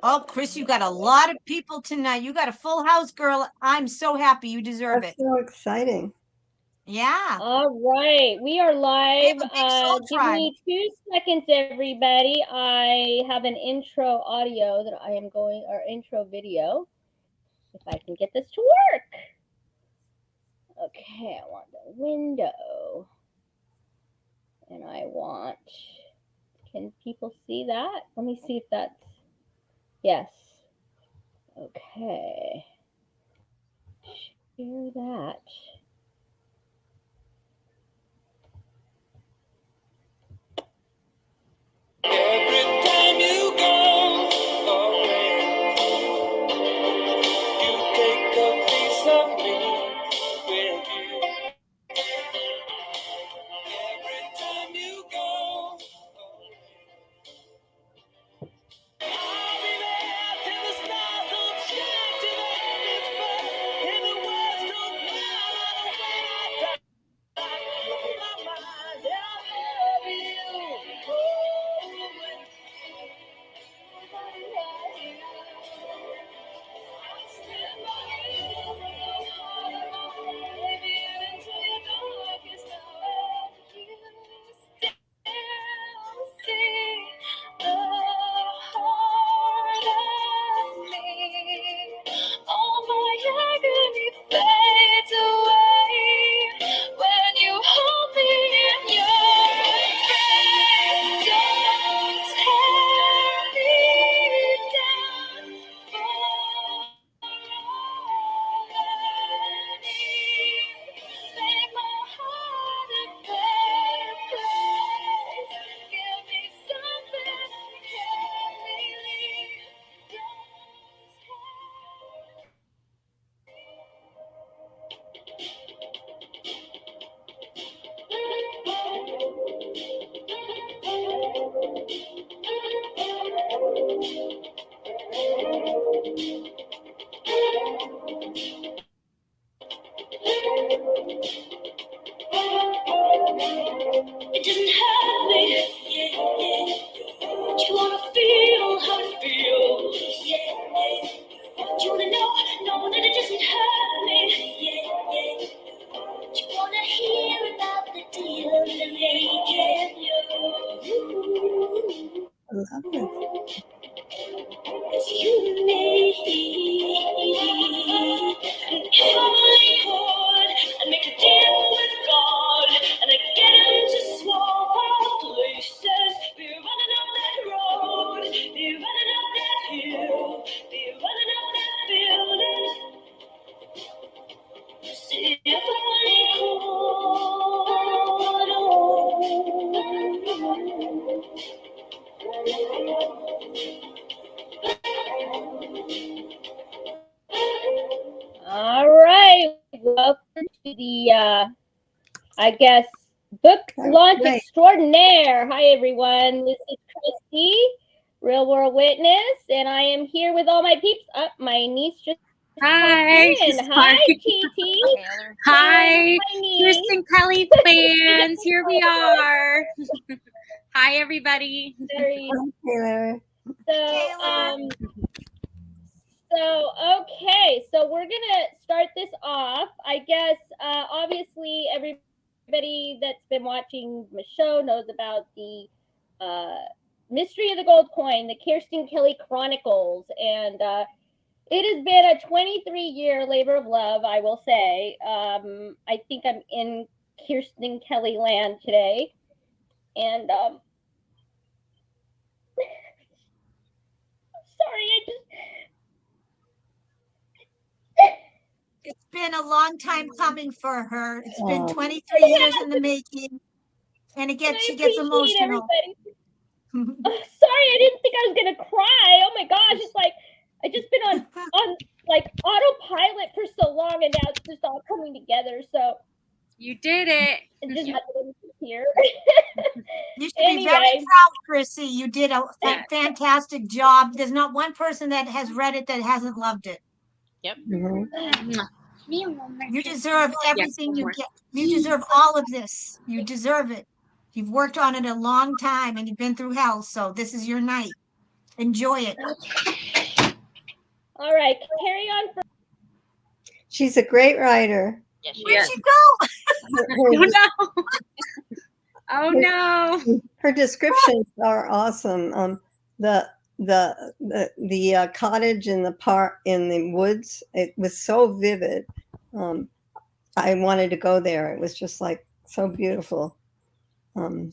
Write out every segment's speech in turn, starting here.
Oh, Chris, you got a lot of people tonight. You got a full house, girl. I'm so happy. You deserve That's it. so exciting. Yeah. All right, we are We have live. a big soul Give tribe. me 2 seconds, everybody. I have an intro audio that I am going, or intro video. If I can get this to work. Okay, I want the window. And I want, can people see that? Let me see if that's, yes. Okay. Share that. Every time you go away, you take a piece of me with you. Every time you go away, I'll be there till the stars don't shine, till the heavens burn, till the words don't burn away. You're my mind, I love you. All my agony fades away when you hold me in your embrace. Don't tear me down for all I need. Make my heart a better place. Give me something I can believe. Don't tear. It doesn't hurt me, yeah, yeah. Do you wanna feel how it feels? Yeah, yeah. Do you wanna know that it doesn't hurt me? Yeah, yeah. Do you wanna hear about the deal they're making? You. I love this. It's you and me. And if I only could, I'd make a deal with God, and I'd get him to swap our places. Be running up that road, be running up that hill, be running up that building. See if I only could. All right, welcome to the, I guess, book That's launch great. extraordinaire. Hi, everyone. This is Christy, Real World Witness, and I am here with all my peeps. My niece just Hi, popped in. Hi, TT. Hi, niece. Kirsten Kelly fans. Here we are. Hi, everybody. Very, Taylor. Okay, so we're gonna start this off. I guess obviously everybody that's been watching the show knows about the mystery of the gold coin, the Kirsten Kelly Chronicles, and it has been a 23-year labor of love, I will say. I think I'm in Kirsten Kelly land today, and I'm sorry, It's been a long time coming for her. It's been 23 years in the making. And she gets emotional. Sorry, I didn't think I was gonna cry. Oh my gosh, it's like I just been on like autopilot for so long, and now it's just all coming together. So you did it. Here. You should be very proud, Chrissy. You did a fantastic job. There's not one person that has read it that hasn't loved it. Yep. Mm-hmm. You deserve everything you get. You deserve all of this. You deserve it. You've worked on it a long time and you've been through hell, so this is your night. Enjoy it. All right, carry on. She's a great writer. Where'd she go? Oh no! Oh no! Her descriptions are awesome. The cottage in the park in the woods. It was so vivid. I wanted to go there. It was just like so beautiful.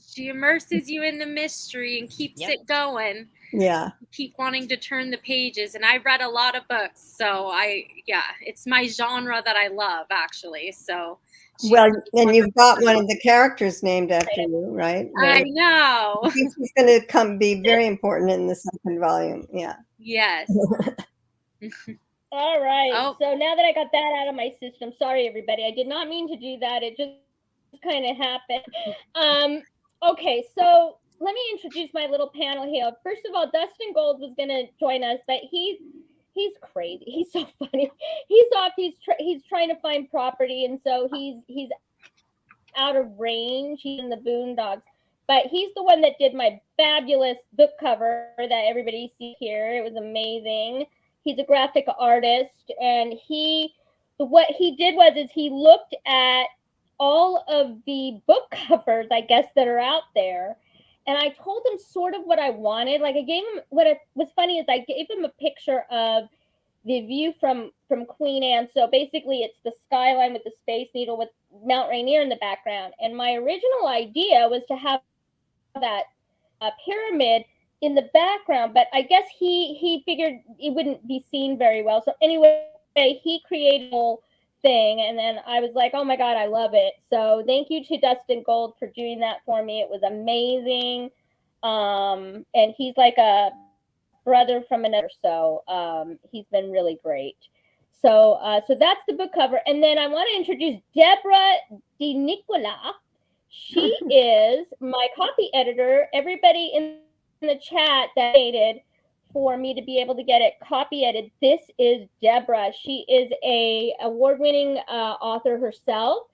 She immerses you in the mystery and keeps it going. Yeah. You keep wanting to turn the pages. And I read a lot of books. So it's my genre that I love, actually. So well, and you've got one of the characters named after you, right? I know. I think she's going to be very important in the second volume. Yeah. Yes. All right. Oh. So now that I got that out of my system, sorry everybody, I did not mean to do that. It just kind of happened. Okay, so let me introduce my little panel here. First of all, Dustin Gold was going to join us, but he's crazy. He's so funny. He's off. He's trying to find property, and so he's out of range. He's in the boondocks. But he's the one that did my fabulous book cover that everybody sees here. It was amazing. He's a graphic artist, and what he did was he looked at all of the book covers, I guess, that are out there. And I told him sort of what I wanted. Like I gave him, was funny is I gave him a picture of the view from Queen Anne. So basically it's the skyline with the Space Needle with Mount Rainier in the background. And my original idea was to have that pyramid in the background, but I guess he figured it wouldn't be seen very well. So anyway, he created a whole thing, and then I was like, oh my God, I love it. So thank you to Dustin Gold for doing that for me. It was amazing. And he's like a brother from another, so he's been really great. So that's the book cover. And then I want to introduce Deborah Di Nicola. She is my copy editor. Everybody in the chat that waited for me to be able to get it copy edited. This is Deborah. She is a award-winning author herself,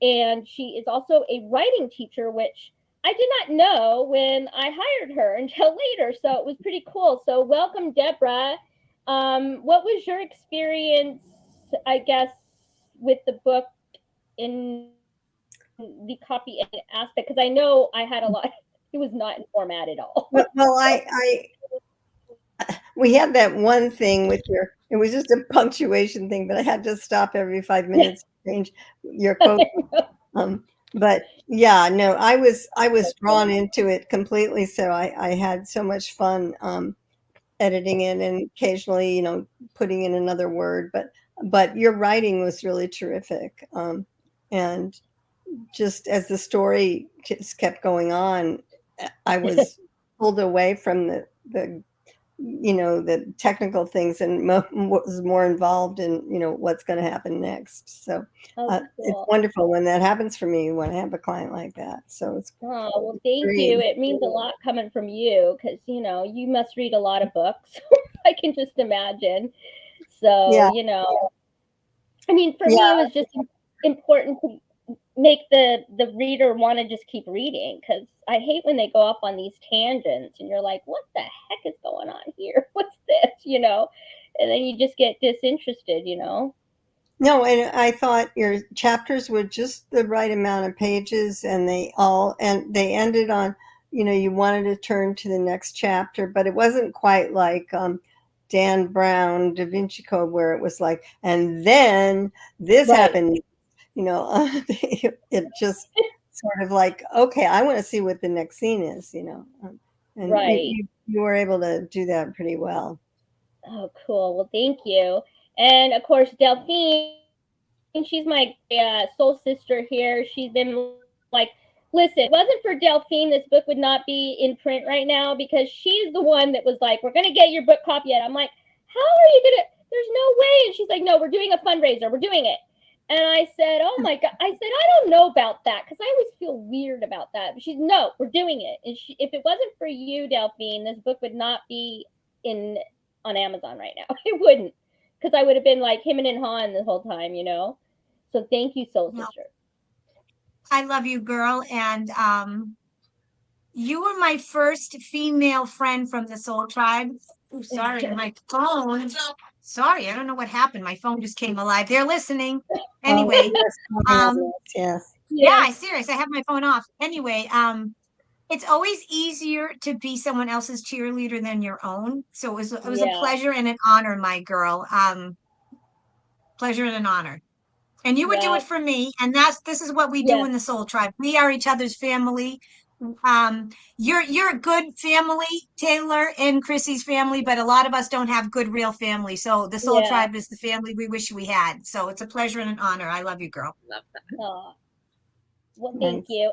and she is also a writing teacher, which I did not know when I hired her until later. So it was pretty cool. So welcome, Deborah. What was your experience, I guess, with the book in the copy aspect? Because I know I had a lot. It was not in format at all. Well, we had that one thing with it was just a punctuation thing, but I had to stop every 5 minutes to change your quote. But yeah, no, I was drawn into it completely. So I had so much fun editing it and occasionally, putting in another word. But your writing was really terrific. And just as the story just kept going on, I was pulled away from the technical things and was more involved in, what's going to happen next. So cool. It's wonderful when that happens for me, when I have a client like that. So it's well, thank you. It means a lot coming from you because, you must read a lot of books. I can just imagine. So, yeah. I mean, for me, it was just important to make the reader want to just keep reading, because I hate when they go off on these tangents and you're like, what the heck is going on here? What's this? And then you just get disinterested. No, and I thought your chapters were just the right amount of pages, and they ended on, you wanted to turn to the next chapter, but it wasn't quite like Dan Brown, Da Vinci Code, where it was like, and then this happened. It just sort of like, okay, I want to see what the next scene is, and you were able to do that pretty well. Oh, cool. Well, thank you. And of course, Delphine, she's my soul sister here. She's been like, listen, if it wasn't for Delphine, this book would not be in print right now, because she's the one that was like, we're going to get your book copy yet. I'm like, how are you going to, there's no way. And she's like, no, we're doing a fundraiser. We're doing it. And I said, oh my God. I said, I don't know about that, because I always feel weird about that. But she's, no, we're doing it. And if it wasn't for you, Delphine, this book would not be on Amazon right now. It wouldn't, because I would have been like him and Han the whole time, So thank you, soul sister. I love you, girl. And You were my first female friend from the Soul Tribe. Oh, sorry, my phone. Sorry, I don't know what happened. My phone just came alive. They're listening. Anyway, yes. yeah, I serious. I have my phone off. Anyway, it's always easier to be someone else's cheerleader than your own. So it was a pleasure and an honor, my girl. Pleasure and an honor. And you would do it for me. And this is what we do in the Soul Tribe. We are each other's family. You're a good family, Taylor and Chrissy's family, but a lot of us don't have good real family. So the Soul Tribe is the family we wish we had. So it's a pleasure and an honor. I love you, girl. Love that. Oh. Well, thank you.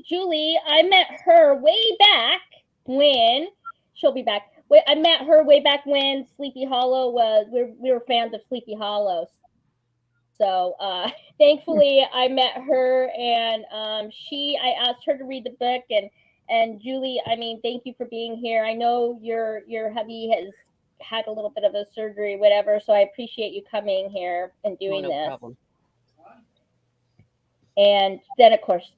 Julie, I met her way back when she'll be back. I met her way back when Sleepy Hollow was, we were fans of Sleepy Hollow. So thankfully I met her, and I asked her to read the book, and Julie, I mean, thank you for being here. I know your hubby has had a little bit of a surgery, whatever, so I appreciate you coming here and doing this. Problem. And then, of course,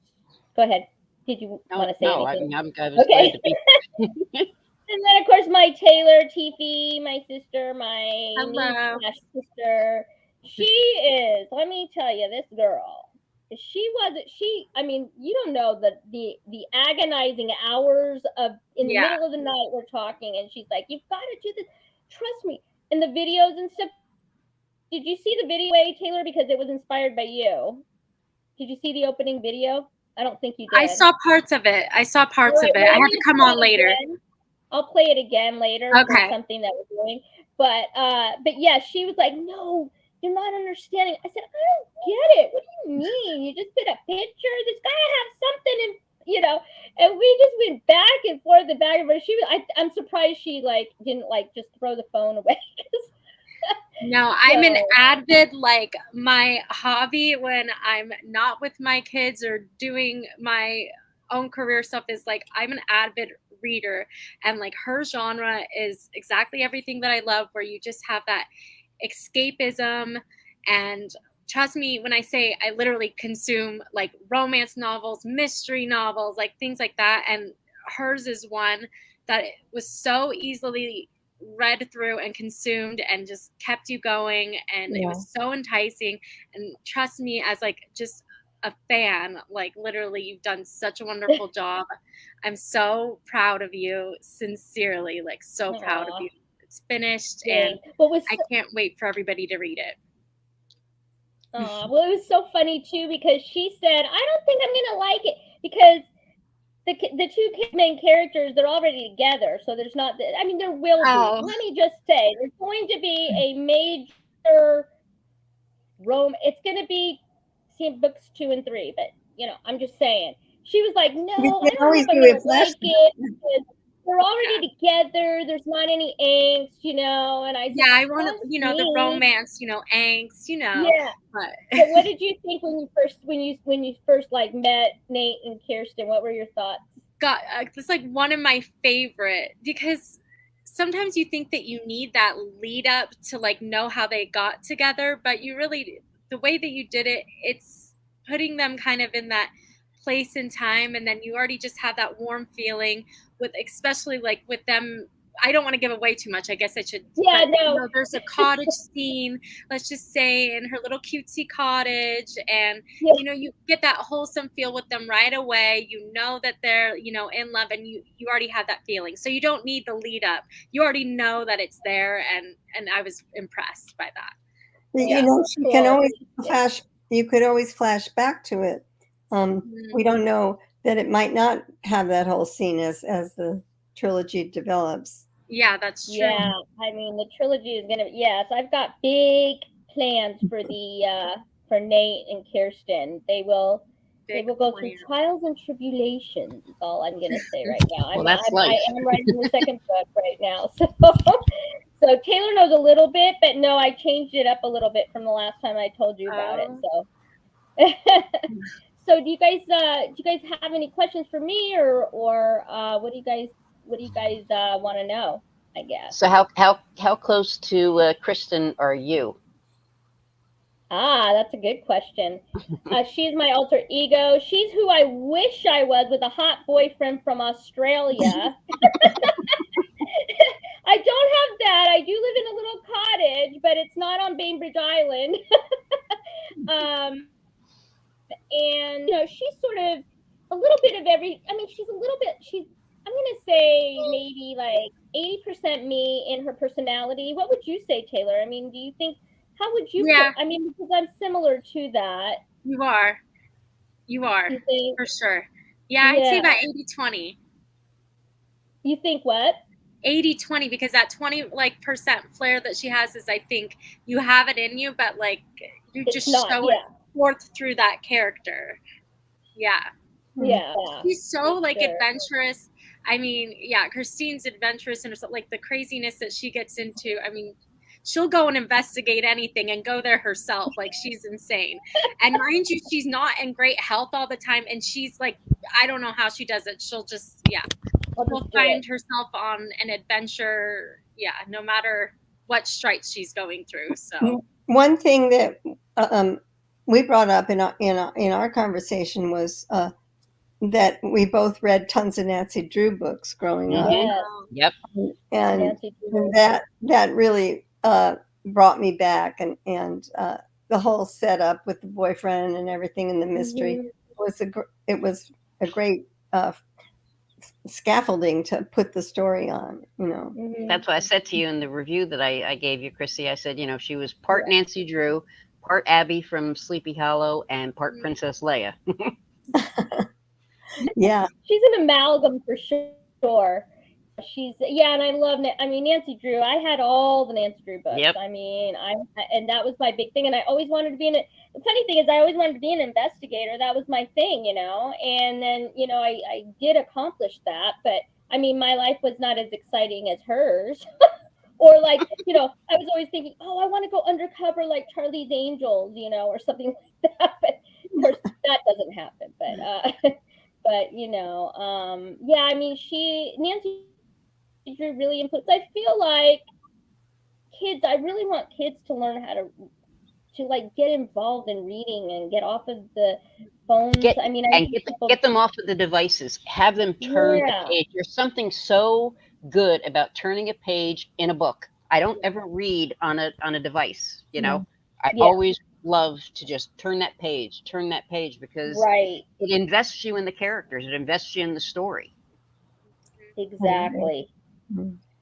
go ahead. Did you want to say anything? No, I'm glad to be. And then, of course, my Taylor, Tiffy, my sister, my niece / sister. She is, let me tell you, this girl. I mean, you don't know the agonizing hours in the middle of the night we're talking, and she's like, you've got to do this. Trust me. And the videos and stuff. Did you see the video, Taylor? Because it was inspired by you. Did you see the opening video? I don't think you did. I saw parts of it. I have to come on later. I'll play it again later. Okay. For something that we're doing. But yeah, she was like, no, you're not understanding. I said, I don't get it. What do you mean? You just put a picture. There's got to have something and we just went back and forth and back and forth. I'm surprised she didn't just throw the phone away. No, I'm an avid, my hobby when I'm not with my kids or doing my own career stuff is I'm an avid reader, and her genre is exactly everything that I love, where you just have that escapism. And trust me when I say I literally consume romance novels, mystery novels, things like that. And hers is one that was so easily read through and consumed and just kept you going, and it was so enticing. And trust me, as just a fan, literally you've done such a wonderful job. I'm so proud of you, sincerely, so proud of you. It's finished, and I can't wait for everybody to read it. Well, it was so funny too, because she said, I don't think I'm gonna like it, because the two main characters, they're already together, so there's not. I mean, there will be. Let me just say, there's going to be a major it's going to be books 2 and 3, but I'm just saying. She was like, no, I don't know if I'm going to like it, because they're already together. There's not any angst, and I said, I want to, the romance, angst, Yeah. So what did you think when you first met Nate and Kirsten? What were your thoughts? God, it's one of my favorite, because sometimes you think that you need that lead up to know how they got together, but you really, the way that you did it, it's putting them kind of in that place and time, and then you already just have that warm feeling with, especially with them. I don't want to give away too much. I guess I should. Yeah, no. There's a cottage scene, let's just say, in her little cutesy cottage, and you get that wholesome feel with them right away. You know that they're in love, and you already have that feeling. So you don't need the lead up. You already know that it's there, and I was impressed by that. She can always flash. You could always flash back to it. We don't know that it might not have that whole scene as the trilogy develops. Yeah, that's true. Yeah, I mean, the trilogy is gonna. Yes, I've got big plans for for Nate and Kirsten. They will go through trials and tribulations. Is all I'm gonna say right now. I am writing the second book right now, so Taylor knows a little bit, but no, I changed it up a little bit from the last time I told you about it. So. So do you guys have any questions for me, or what do you guys want to know, I guess? So how close to Kirsten are you? That's a good question. She's my alter ego. She's who I wish I was, with a hot boyfriend from Australia. I don't have that. I do live in a little cottage, but it's not on Bainbridge Island. And she's sort of a little bit of every. I mean, she's a little bit. I'm gonna say maybe like 80% me in her personality. What would you say, Taylor? I mean, do you think? How would you? Yeah. I mean, because I'm similar to that. You are You think? for sure. Yeah, I'd say about 80-20. You think what? 80-20, because that 20 percent flair that she has is, I think you have it in you, but like you just show it forth through that character. Yeah. She's so like adventurous. I mean, yeah, Kirsten's adventurous and like the craziness that she gets into. I mean, she'll go and investigate anything and go there herself. Like, she's insane. And mind you, she's not in great health all the time. And she's like, I don't know how she does it. She'll just, will find herself on an adventure. Yeah, no matter what strikes she's going through. So one thing that we brought up in our conversation was that we both read tons of Nancy Drew books growing up. Yep. And that really brought me back, and the whole setup with the boyfriend and everything in the mystery was a great scaffolding to put the story on. That's what I said to you in the review that I gave you, Chrissy. I said, she was part Nancy Drew, part Abby from Sleepy Hollow, and part Princess Leia. Yeah, she's an amalgam for sure. She's and I love Nancy Drew. I had all the Nancy Drew books. Yep. I mean, and that was my big thing. And I always wanted to be the funny thing is I always wanted to be an investigator. That was my thing, And then, I did accomplish that, but I mean, my life was not as exciting as hers. Or like, I was always thinking, oh, I want to go undercover like Charlie's Angels, or something like that. But of course, that doesn't happen. But but I mean, Nancy Drew really influenced. I feel like I really want kids to learn how to like get involved in reading and get off of the phones. Get them off of the devices. Have them turn the page. There's something so good about turning a page in a book. I don't ever read on a device. I always love to just turn that page because it invests you in the characters. It invests you in the story. Exactly.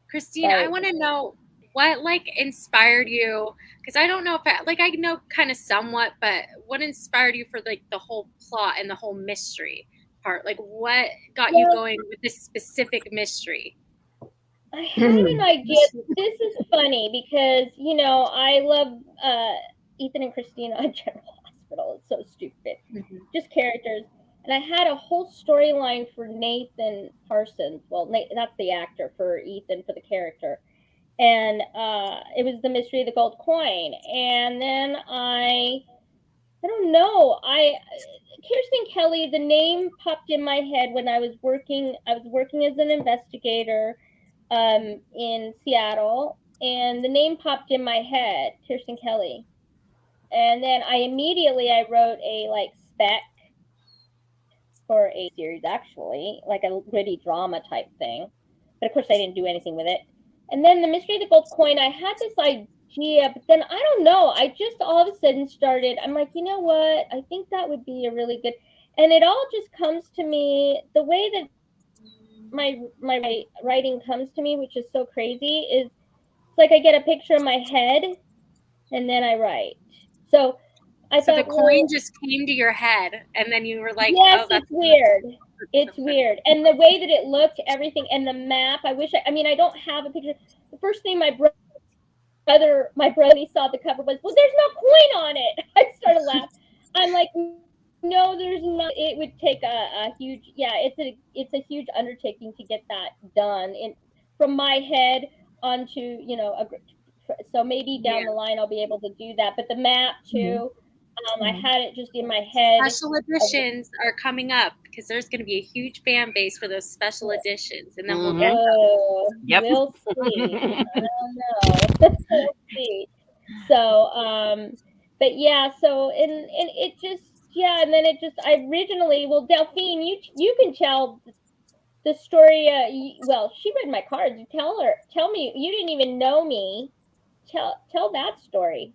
Christine, I want to know what like inspired you, because I don't know if I know kind of somewhat, but what inspired you for like the whole plot and the whole mystery part? Like, what got you going with this specific mystery? I had an idea. This is funny because I love Ethan and Christina on General Hospital. It's so stupid. Just characters. And I had a whole storyline for Nathan Parsons. Well, that's the actor, for Ethan, for the character. And it was the mystery of the gold coin. And then I don't know. Kirsten Kelly, the name popped in my head when I was working as an investigator in Seattle. And the name popped in my head, Kirsten Kelly. And then I wrote a spec for a series, actually, like a gritty drama type thing. But of course I didn't do anything with it. And then the mystery of the gold coin, I had this idea, but then I don't know. I just all of a sudden started, I'm like, you know what? I think that would be a really good, and it all just comes to me, the way that my writing comes to me, which is so crazy, is it's like I get a picture in my head and then I write. So I thought, the coin just came to your head, and then you were like, yes, it's weird. It's weird. And the way that it looked, everything, and the map, I don't have a picture. The first thing my brother saw the cover was, well, there's no coin on it. I started laughing. I'm like, no, there's not. It would take a huge, it's a huge undertaking to get that done from my head onto, so maybe down the line I'll be able to do that. But the map too, I had it just in my head. Special editions are coming up because there's going to be a huge fan base for those special editions, and then we'll get them. We'll see. I don't know. We'll see. So, but yeah, so and it just yeah, and then it just I originally well Delphine, you can tell the story. Well, she read my cards. You tell me you didn't even know me. Tell that story.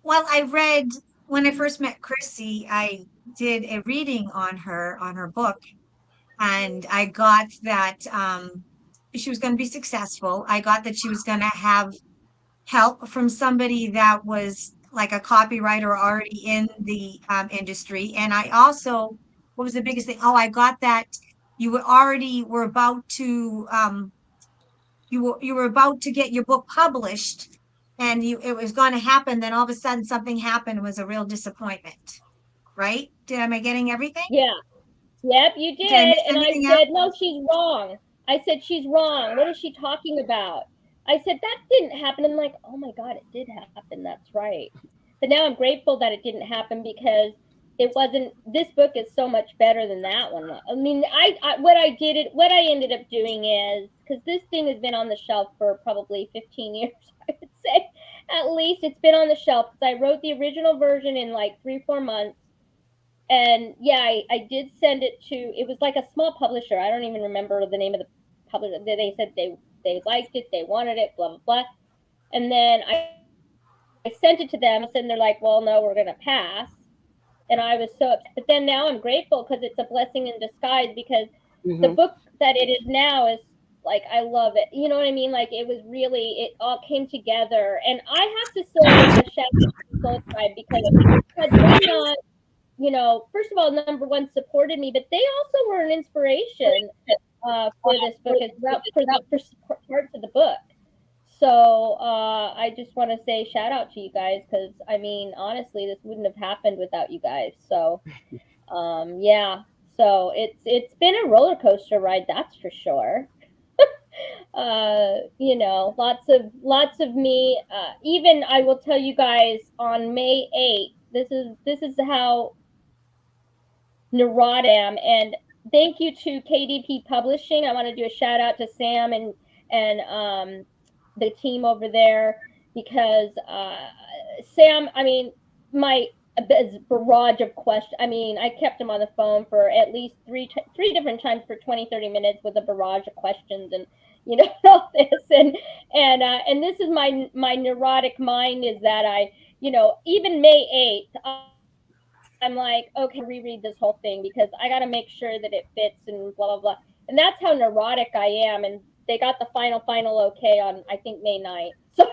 Well, I read when I first met Chrissy, I did a reading on her book, and I got that she was going to be successful. I got that she was going to have help from somebody that was like a copywriter already in the industry. And I also, what was the biggest thing? Oh, I got that you were about to you were about to get your book published, and it was going to happen. Then all of a sudden something happened. It was a real disappointment, right? Am I getting everything? Yeah. Yep, you Did I did. miss And I anything out? said, no, she's wrong. I said, she's wrong. What is she talking about? I said, that didn't happen. I'm like, oh my God, it did happen. That's right. But now I'm grateful that it didn't happen because it wasn't, this book is so much better than that one. I mean, what I ended up doing is, because this thing has been on the shelf for probably 15 years, I would say, at least it's been on the shelf because I wrote the original version in like 3-4 months. And yeah, I did send it to, it was like a small publisher. I don't even remember the name of the publisher. They said they liked it, they wanted it, blah, blah, blah. And then I sent it to them, and they're like, well, no, we're going to pass. And I was so upset. But then now I'm grateful because it's a blessing in disguise because the book that it is now is like, I love it. You know what I mean? Like it was really, it all came together. And I have to say a shout out to Soul Tribe because had they not, you know, first of all, number one, supported me, but they also were an inspiration for this book as well, for parts of the book. So I just want to say shout out to you guys because I mean, honestly, this wouldn't have happened without you guys. So yeah, so it's been a roller coaster ride, that's for sure. You know, lots of me. Even I will tell you guys on May 8th. This is how neurotic I am. And thank you to KDP Publishing. I want to do a shout out to Sam and the team over there because Sam, I mean, my barrage of questions. I mean, I kept him on the phone for at least three different times for 20-30 minutes with a barrage of questions and you know all this and this is my neurotic mind is that I you know even May 8th I'm like, okay, reread this whole thing because I got to make sure that it fits and blah, blah, blah. And that's how neurotic I am. And they got the final okay on, I think, May 9th. So,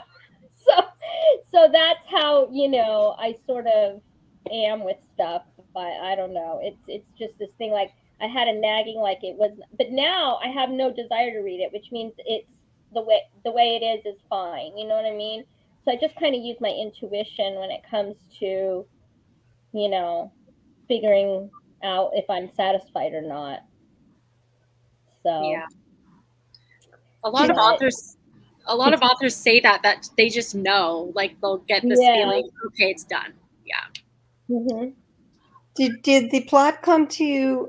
so that's how, you know, I sort of am with stuff. But I don't know. It's just this thing like I had a nagging like it was, but now I have no desire to read it, which means it's the way it is fine. You know what I mean? So I just kind of use my intuition when it comes to you know, figuring out if I'm satisfied or not. So yeah, a lot of authors say that they just know, like they'll get this feeling, okay, it's done. Yeah. Mm-hmm. Did the plot come to you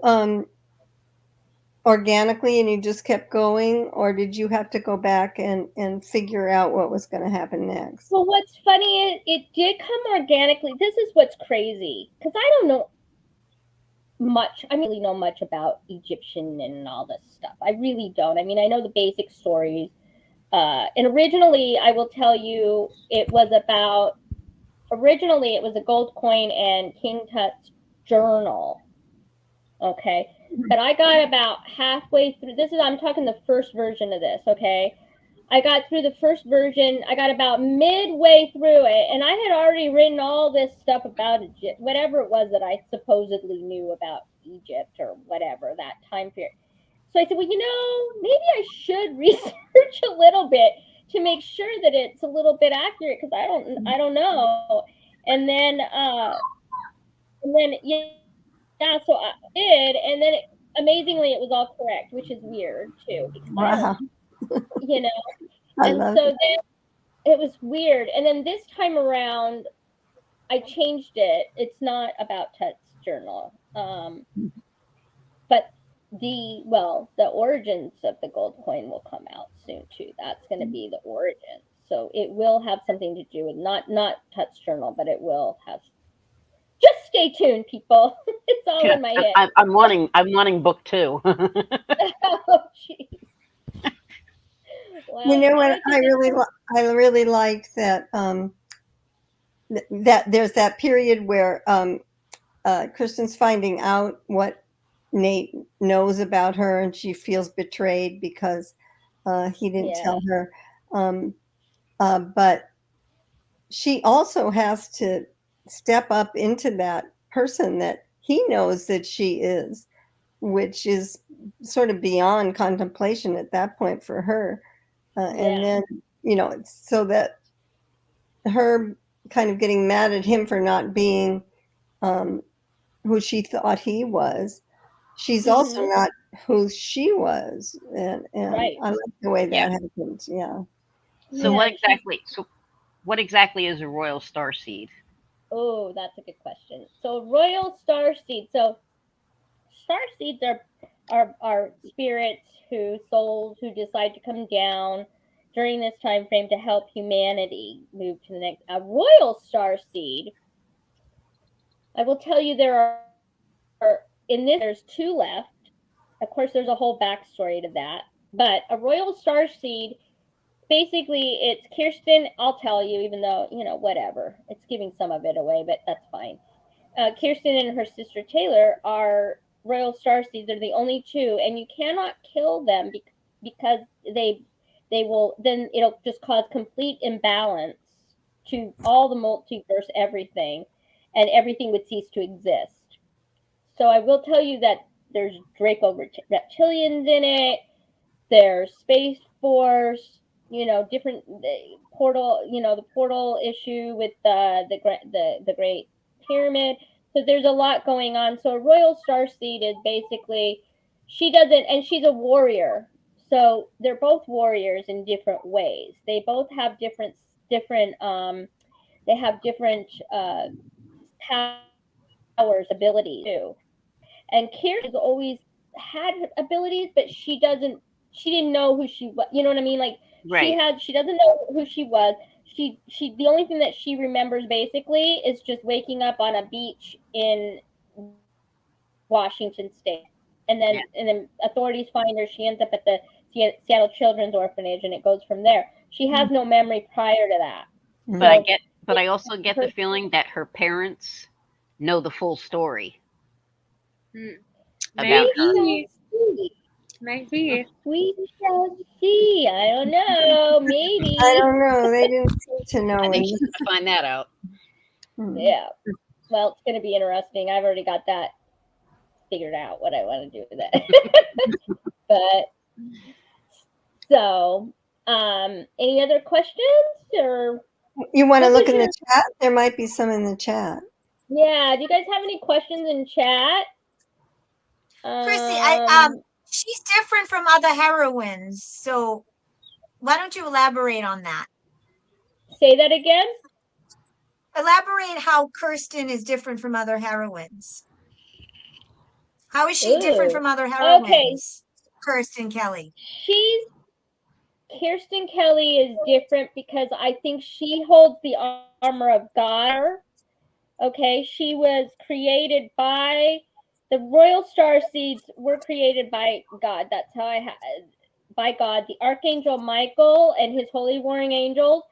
organically and you just kept going, or did you have to go back and figure out what was going to happen next? Well, what's funny is it did come organically. This is what's crazy because I don't know much. I really know much about Egyptian and all this stuff. I really don't. I mean, I know the basic stories. And originally, I will tell you, originally it was a gold coin and King Tut's journal. Okay. But I got about halfway through. I'm talking the first version of this. Okay. I got through the first version. I got about midway through it, and I had already written all this stuff about Egypt, whatever it was that I supposedly knew about Egypt or whatever that time period. So I said, well, you know, maybe I should research a little bit to make sure that it's a little bit accurate because I don't know. And then yeah, so I did, and then amazingly, it was all correct, which is weird too because Wow. you know. I And love so it. then it was weird. And then this time around, I changed it. It's not about Tut's journal, but the origins of the gold coin will come out soon too. That's going to be the origins. So it will have something to do with not Tut's journal, but it will have. Just stay tuned, people. It's all in my head. I'm wanting book 2. Oh, jeez. Well, you know what? I really liked that that there's that period where Kirsten's finding out what Nate knows about her, and she feels betrayed because he didn't tell her. But she also has to step up into that person that he knows that she is, which is sort of beyond contemplation at that point for her. And then, so that her kind of getting mad at him for not being who she thought he was, she's also not who she was. And right. I like the way that happens. Yeah. So what exactly is a royal star seed? Oh, that's a good question. So royal star seed. So star seeds are spirits souls who decide to come down during this time frame to help humanity move to the next. A royal star seed, I will tell you, there's 2 left. Of course, there's a whole backstory to that. But a royal star seed, basically, it's Kirsten. I'll tell you, even though, whatever. It's giving some of it away, but that's fine. Kirsten and her sister TAYLER are royal star seeds. They're the only 2, and you cannot kill them because they will, then it'll just cause complete imbalance to all the multiverse, everything, and everything would cease to exist. So I will tell you that there's Draco reptilians in it. There's Space Force. Different portal. The portal issue with the Great Pyramid. So there's a lot going on. So a royal starseed is basically, she doesn't, and she's a warrior. So they're both warriors in different ways. They both have different they have different powers, abilities too. And Kirsten has always had abilities, but she didn't know who she was. You know what I mean? Like she doesn't know who she was. She the only thing that she remembers basically is just waking up on a beach in Washington State. And then authorities find her. She ends up at the Seattle Children's Orphanage, and it goes from there. She has no memory prior to that. But I also get the feeling that her parents know the full story about her. Maybe. We shall see. I don't know. Maybe. I don't know. They didn't seem to know. I think she's going to find that out. Yeah. Well, it's going to be interesting. I've already got that figured out, what I want to do with it. But so, any other questions, or you want to look in the chat? There might be some in the chat. Yeah. Do you guys have any questions in chat? Chrissy, she's different from other heroines, so why don't you elaborate on that? Say that again. Elaborate how Kirsten is different from other heroines. How is she different from other heroines? Okay. Kirsten Kelly. Kirsten Kelly is different because I think she holds the armor of God. Okay, she was created by the royal star seeds. Were created by God. That's how by God. The Archangel Michael and his holy warring angels,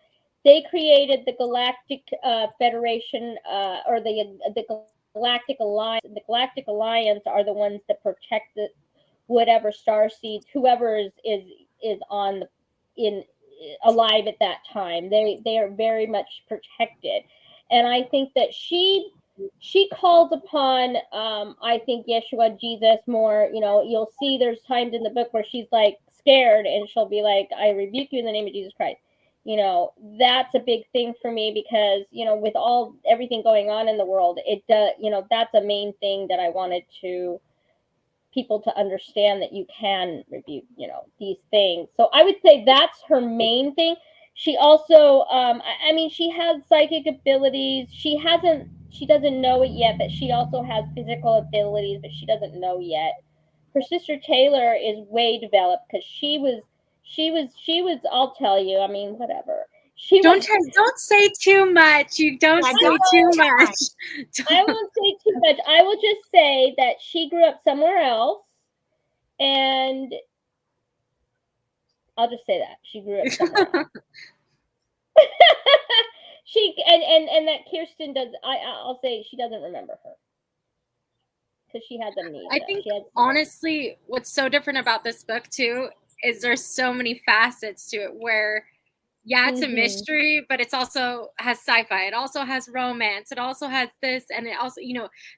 they created the Galactic Federation, or the Galactic Alliance. The Galactic Alliance are the ones that protect whatever star seeds, whoever is on alive at that time. They are very much protected. And I think that she calls upon, I think, Yeshua, Jesus more. You'll see there's times in the book where she's like scared and she'll be like, I rebuke you in the name of Jesus Christ. That's a big thing for me because, with everything going on in the world, it does, that's a main thing that I wanted people to understand, that you can rebuke, these things. So I would say that's her main thing. She also, she has psychic abilities. She doesn't know it yet, but she also has physical abilities, but she doesn't know yet. Her sister TAYLER is way developed because she was, I'll tell you, whatever. Don't say too much. You don't say too much. I won't say too much. I will just say that she grew up somewhere else, and I'll just say that she grew up somewhere else. She and that Kirsten does. I'll say she doesn't remember her because she has amnesia. I think honestly, what's so different about this book too is there's so many facets to it where. Yeah, it's a mystery, but it's also has sci-fi. It also has romance. It also has this, and it also,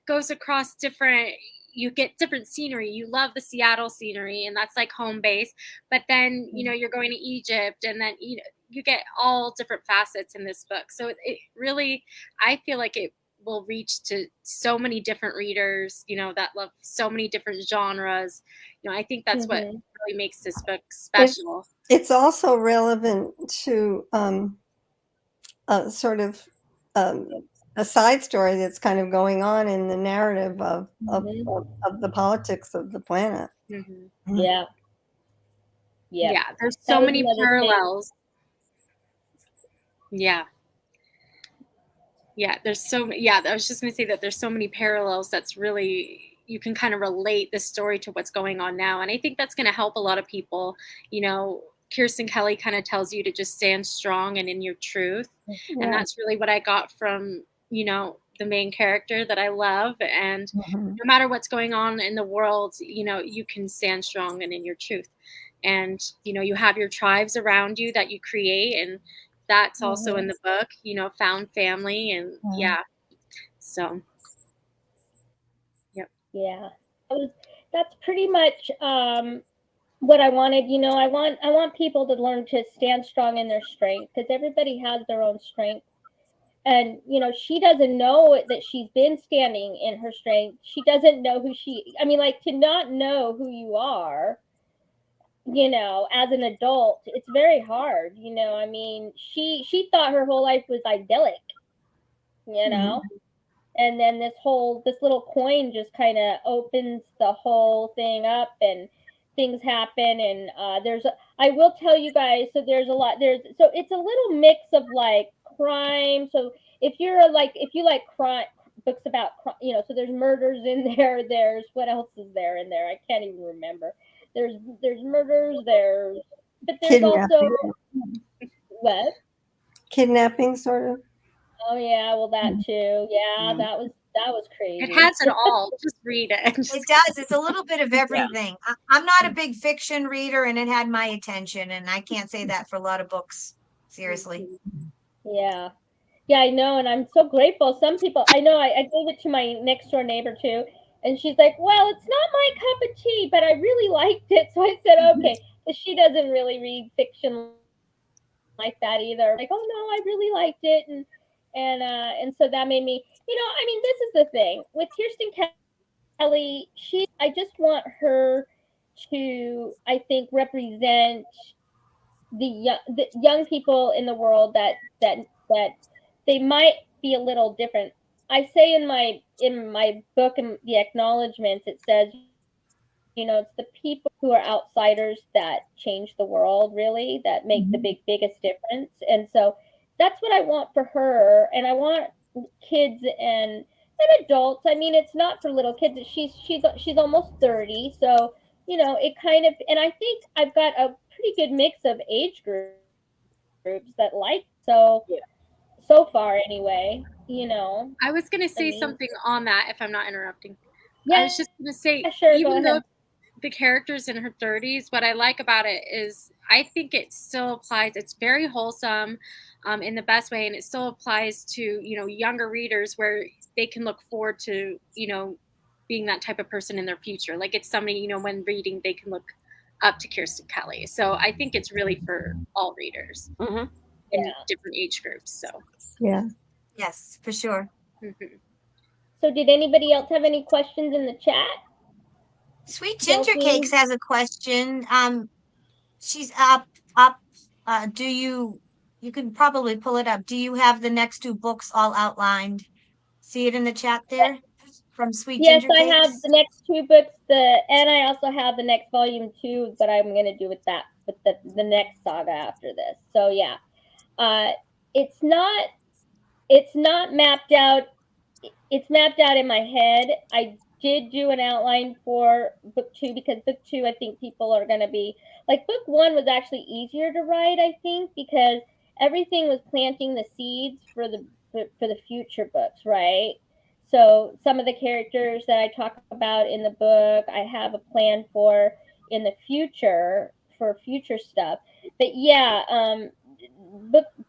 goes across different. You get different scenery. You love the Seattle scenery, and that's like home base. But then, you're going to Egypt, and then you get all different facets in this book. So it really, I feel like it will reach to so many different readers. That love so many different genres. I think that's what really makes this book special. It's also relevant to sort of a side story that's kind of going on in the narrative of the politics of the planet. Yeah. Yeah, there's so many parallels. Yeah, there's so many. Yeah, I was just going to say that there's so many parallels that's really, you can kind of relate the story to what's going on now. And I think that's going to help a lot of people. Kirsten Kelly kind of tells you to just stand strong and in your truth. Yeah. And that's really what I got from, the main character that I love. And no matter what's going on in the world, you can stand strong and in your truth. And, you have your tribes around you that you create. And that's also in the book, found family. And so. Yep. Yeah. That's pretty much what I wanted. I want people to learn to stand strong in their strength, because everybody has their own strength. And she doesn't know that she's been standing in her strength. She doesn't know to not know who you are, as an adult, it's very hard. She thought her whole life was idyllic, and then this little coin just kind of opens the whole thing up, and things happen. And I will tell you guys, so it's a little mix of like crime. So if you like crime books about so there's murders in there. There's, what else is there in there? I can't even remember. There's murders, but there's kidnapping. Also what? Kidnapping, sort of. Oh yeah, well that too. Yeah, that was crazy. It has it all. Just read it. It does. It's a little bit of everything. Yeah. I'm not a big fiction reader, and it had my attention, and I can't say that for a lot of books. Seriously. Yeah. Yeah, I know, and I'm so grateful. Some people, I know, I gave it to my next door neighbor too, and she's like, well, it's not my cup of tea, but I really liked it. So I said, okay. But she doesn't really read fiction like that either. Like, oh no, I really liked it. And so that made me, this is the thing with Kirsten Kelly. I just want her to, I think, represent the young people in the world that they might be a little different. I say in my book, in the acknowledgments, it says, it's the people who are outsiders that change the world, really, that make the biggest difference. And so that's what I want for her. And I want kids and adults. It's not for little kids. She's almost 30. So, it kind of, and I think I've got a pretty good mix of age groups that like, so far anyway, I was going to say something on that, if I'm not interrupting. Yeah, I was just going to say, sure, even though the character's in her 30s, what I like about it is I think it still applies. It's very wholesome in the best way, and it still applies to, younger readers, where they can look forward to, being that type of person in their future. Like, it's somebody, when reading, they can look up to Kirsten Kelly. So I think it's really for all readers in different age groups. So yes, for sure. So did anybody else have any questions in the chat? Sweet Ginger Cakes has a question. She's up. You can probably pull it up. Do you have the next two books all outlined? See it in the chat there from Sweet Ginger Cakes? Yes, I have the next two books, and I also have the next volume 2 that I'm going to do with the next saga after this. So yeah. It's not mapped out. It's mapped out in my head. I did do an outline for book 2 because book 2, I think people are going to be like, book 1 was actually easier to write, I think, because everything was planting the seeds for the future books, right? So some of the characters that I talk about in the book, I have a plan for in the future for future stuff. But yeah,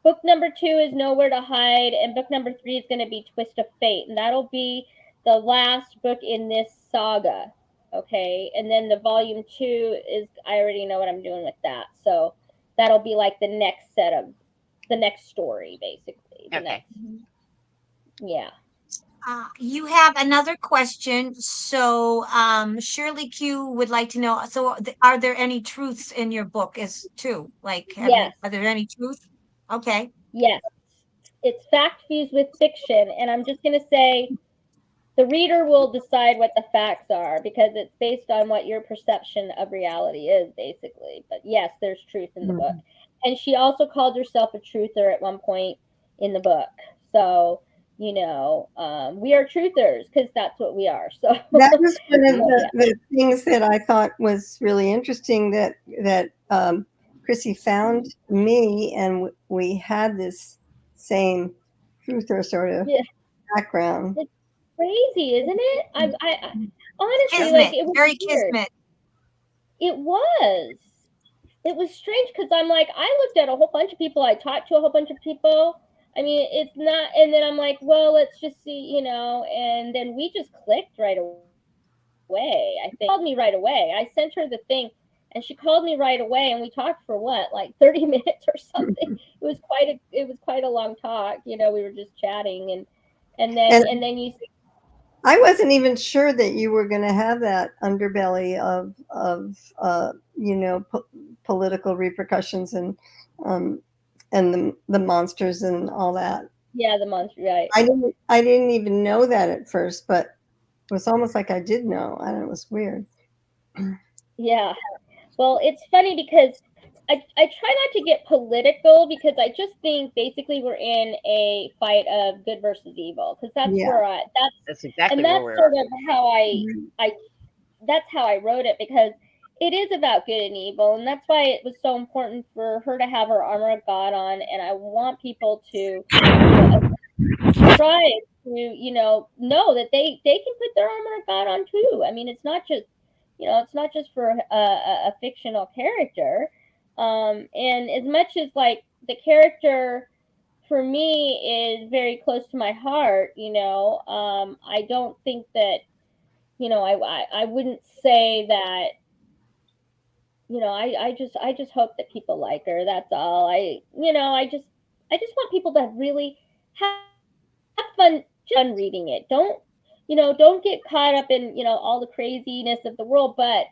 book number 2 is Nowhere to Hide, and book number 3 is going to be Twist of Fate, and that'll be the last book in this saga. Okay, and then the volume 2 is, I already know what I'm doing with that, so that'll be like the next set of the next story, basically. Yeah. You have another question. So Shirley Q would like to know, so are there any truths in your book as too? Like, Yes. are there any truths? Okay. Yes. It's fact fused with fiction. And I'm just going to say the reader will decide what the facts are because it's based on what your perception of reality is, basically. But yes, there's truth in the book. And she also called herself a truther at one point in the book. So, you know, we are truthers because that's what we are. So that was one of the things that I thought was really interesting, that Chrissy found me, and we had this same truther sort of background. It's crazy, isn't it? I honestly, kismet. like, it was very weird. kismet. It was strange because I'm like, I looked at a whole bunch of people, I talked to a whole bunch of people. I mean, it's not, and then I'm like, well, let's just see, you know, and then we just clicked right away. I think she called me right away. I sent her the thing and she called me right away, and we talked for what, like 30 minutes or something. It was quite a long talk. You know, we were just chatting, and then you. I wasn't even sure that you were going to have that underbelly of you know, political repercussions and the monsters and all that. Yeah, the monster, right? I didn't even know that at first, but it was almost like I did know. I don't know, it was weird. Yeah. Well, it's funny because I try not to get political because I just think basically we're in a fight of good versus evil, because that's where that's exactly and that's where sort of how that's how I wrote it, because it is about good and evil, and that's why it was so important for her to have her armor of God on, and I want people to try to, you know that they can put their armor of God on too. I mean, it's not just, you know, it's not just for a fictional character. And as much as like the character for me is very close to my heart, you know, I don't think that, you know, I wouldn't say that, you know, I just hope that people like her. That's all. I just want people to really have fun reading it. Don't get caught up in, you know, all the craziness of the world, but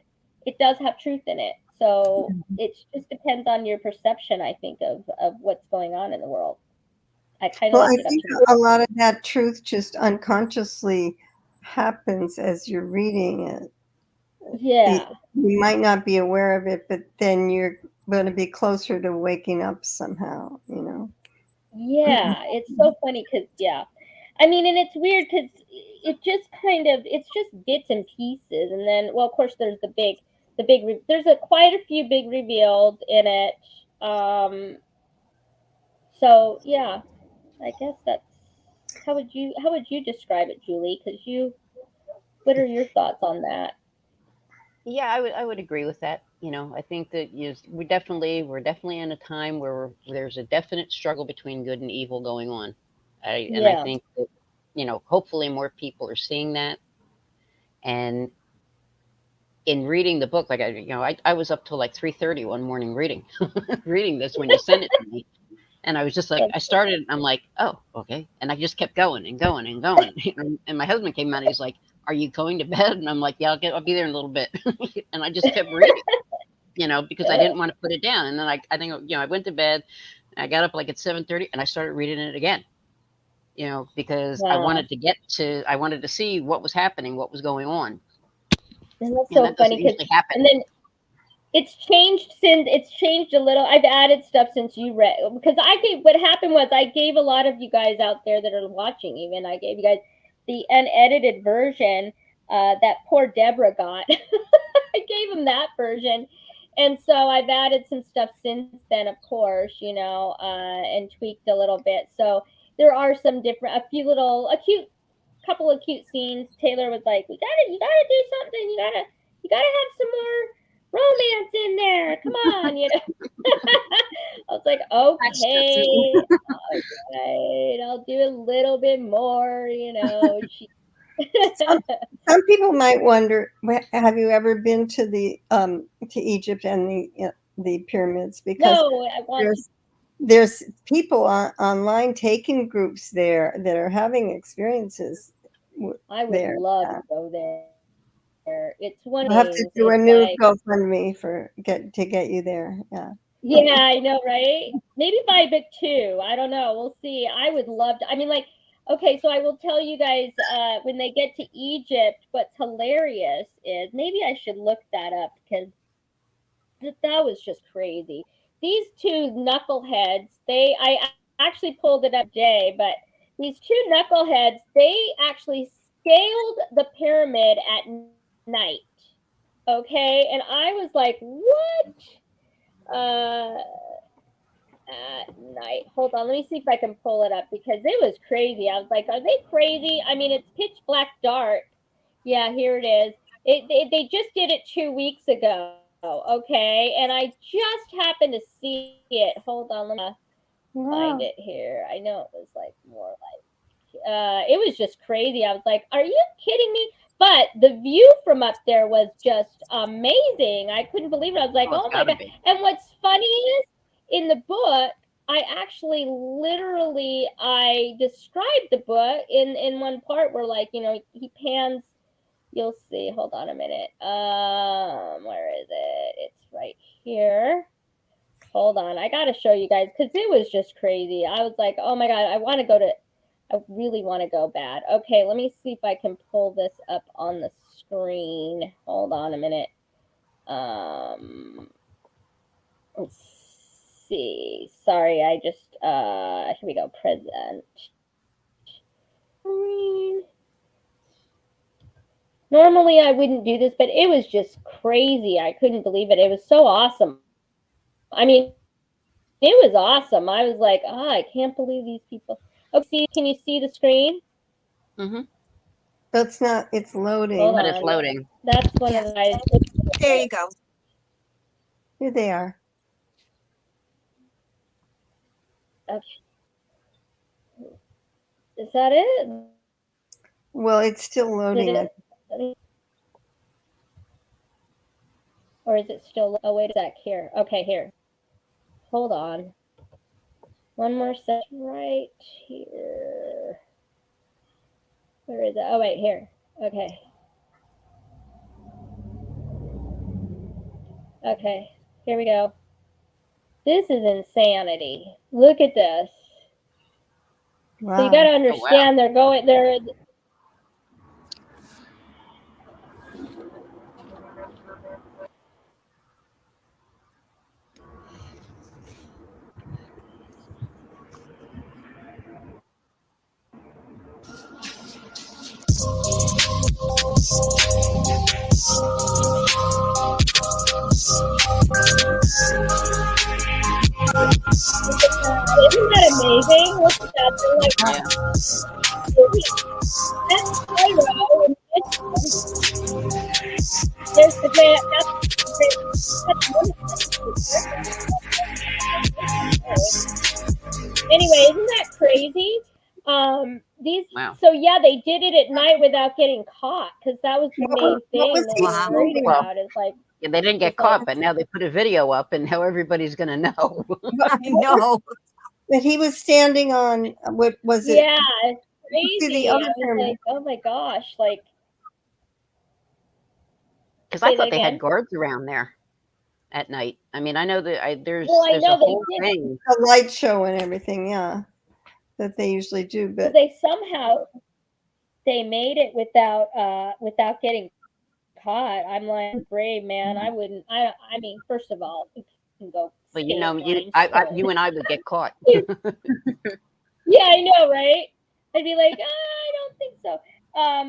it does have truth in it. So it just depends on your perception, I think, of what's going on in the world. I kind of I think a lot of that truth just unconsciously happens as you're reading it. Yeah. You might not be aware of it, but then you're going to be closer to waking up somehow, you know? Yeah. It's so funny because, I mean, and it's weird because it's just bits and pieces. And then, well, of course, there's there's quite a few big reveals in it. So yeah, I guess that's, how would you describe it, Julie? Because what are your thoughts on that? Yeah, I would agree with that. You know, I think that we're definitely in a time where there's a definite struggle between good and evil going on. And I think that, you know, hopefully more people are seeing that. And in reading the book, like I was up till like 3:30 one morning reading this when you sent it to me. And I was just like, I started, I'm like, oh, okay. And I just kept going and going and going. And my husband came out and he's like, are you going to bed? And I'm like, yeah, I'll be there in a little bit. And I just kept reading, you know, because I didn't want to put it down. And then I think, you know, I went to bed, I got up like at 7:30 and I started reading it again, you know, because I wanted to see what was happening, what was going on. And that's so funny because, and then It's changed a little. I've added stuff since you read, because what happened was I gave a lot of you guys out there that are watching, even I gave you guys the unedited version that poor Deborah got. I gave him that version. And so I've added some stuff since then, of course, and tweaked a little bit. So there are some different, a cute couple of cute scenes. Taylor was like, you gotta do something. You gotta have some more romance in there. Come on, I was like, okay, all right, I'll do a little bit more, Some people might wonder, have you ever been to to Egypt and the pyramids? Because no, I want there's people online taking groups there that are having experiences. I would love to go there. It's one of We'll have to do a new like, GoFundMe to get you there. Yeah. Yeah, I know, right? Maybe buy book 2. I don't know. We'll see. I would love to. I mean, like, okay, so I will tell you guys when they get to Egypt, what's hilarious is, maybe I should look that up, because that was just crazy. These two knuckleheads, I actually pulled it up, Jay, but these two knuckleheads, they actually scaled the pyramid at night. Okay, and I was like, what? At night. Hold on, let me see if I can pull it up, because it was crazy. I was like, are they crazy? I mean, it's pitch black dark. Yeah, here it is. They just did it 2 weeks ago. Okay, and I just happened to see it. Hold on, let me find it here. I know it was like more like it was just crazy. I was like, are you kidding me? But the view from up there was just amazing. I couldn't believe it. I was like, oh my God. And what's funny is, in the book, I actually literally, I described the book in one part where, like, he pans, you'll see, hold on a minute. Where is it? It's right here. Hold on, I gotta show you guys, because it was just crazy. I was like, oh my God, I really want to go bad. Okay, let me see if I can pull this up on the screen. Hold on a minute. Let's see. Sorry, I just here we go. Present. Normally I wouldn't do this, but it was just crazy. I couldn't believe it. It was so awesome. I mean, it was awesome. I was like, I can't believe these people. Okay, can you see the screen? Mm-hmm. That's not, it's loading. But it's loading. That's one of the guys. There you go. Here they are. Okay. Is that it? Well, it's still loading. Or is it still? Oh, wait a sec. Here. Okay, here. Hold on. One more set right here. Where is it? Oh, wait, here. Okay. Okay, here we go. This is insanity. Look at this. Wow. So you got to understand, they're going, isn't that amazing? Look at that. They're like, that's Cairo. There's the great, anyway, isn't that crazy? So yeah, they did it at night without getting caught, because that was the main thing that was worried about. Is like, yeah, they didn't get caught, but now they put a video up, and now everybody's gonna know. I know. But he was standing on, what was it? Yeah, it's crazy. I was like, oh my gosh, like. Because I thought they had guards around there at night. I mean, I know that there's a whole thing, a light show and everything, yeah, that they usually do. But they somehow made it without getting God, I'm like brave, man. I wouldn't. I mean, first of all, you can go. But You and I would get caught. Yeah, I know, right? I'd be like, I don't think so.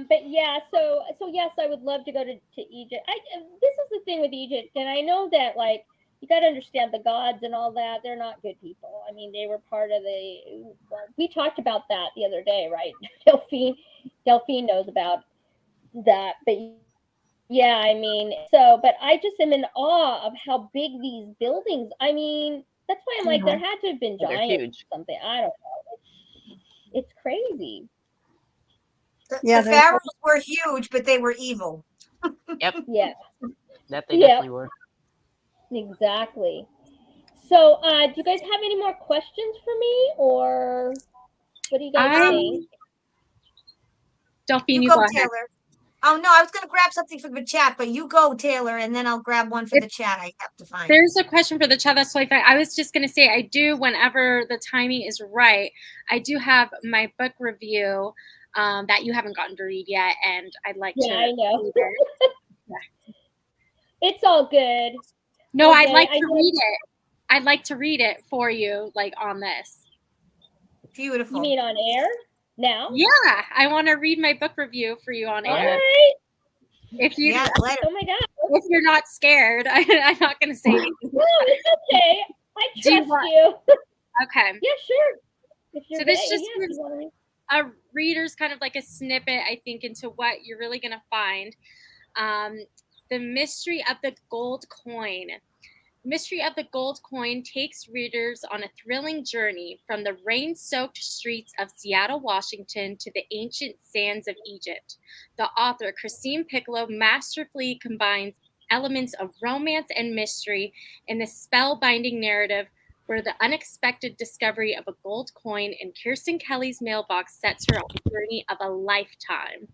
But yeah, so yes, I would love to go to Egypt. This is the thing with Egypt, and I know that like you got to understand the gods and all that. They're not good people. I mean, they were part of the. Well, we talked about that the other day, right? Delphine knows about that, but yeah, I mean, but I just am in awe of how big these buildings. I mean, that's why I'm like, there had to have been They're giants huge. or something. I don't know. It's crazy. The pharaohs were huge, but they were evil. Yep. Yeah. That they definitely were. Exactly. So, do you guys have any more questions for me, or what do you guys think? Delphine, you go go, ahead. Taylor. Oh no, I was going to grab something for the chat, but you go, Taylor, and then I'll grab one for the chat. I have to find. There's a question for the chat. That's totally fine. I was just going to say, I do, whenever the timing is right, I do have my book review that you haven't gotten to read yet, and I'd like to. Yeah, I know. Yeah. It's all good. No, okay, I'd like to read it. I'd like to read it for you, like on this. Beautiful. You mean on air now? Yeah, I want to read my book review for you on air. All right. If you, yeah, oh my God, if you're not scared, I'm not going to say anything. No, it's okay. I trust you. Okay. Yeah, sure. If you're so this just yeah, gives a reader's kind of like a snippet, I think, into what you're really going to find. The mystery of the gold coin. Mystery of the Gold Coin takes readers on a thrilling journey from the rain-soaked streets of Seattle, Washington, to the ancient sands of Egypt. The author, KIRSTEN Piccolo, masterfully combines elements of romance and mystery in this spellbinding narrative where the unexpected discovery of a gold coin in Kirsten Kelly's mailbox sets her on a journey of a lifetime.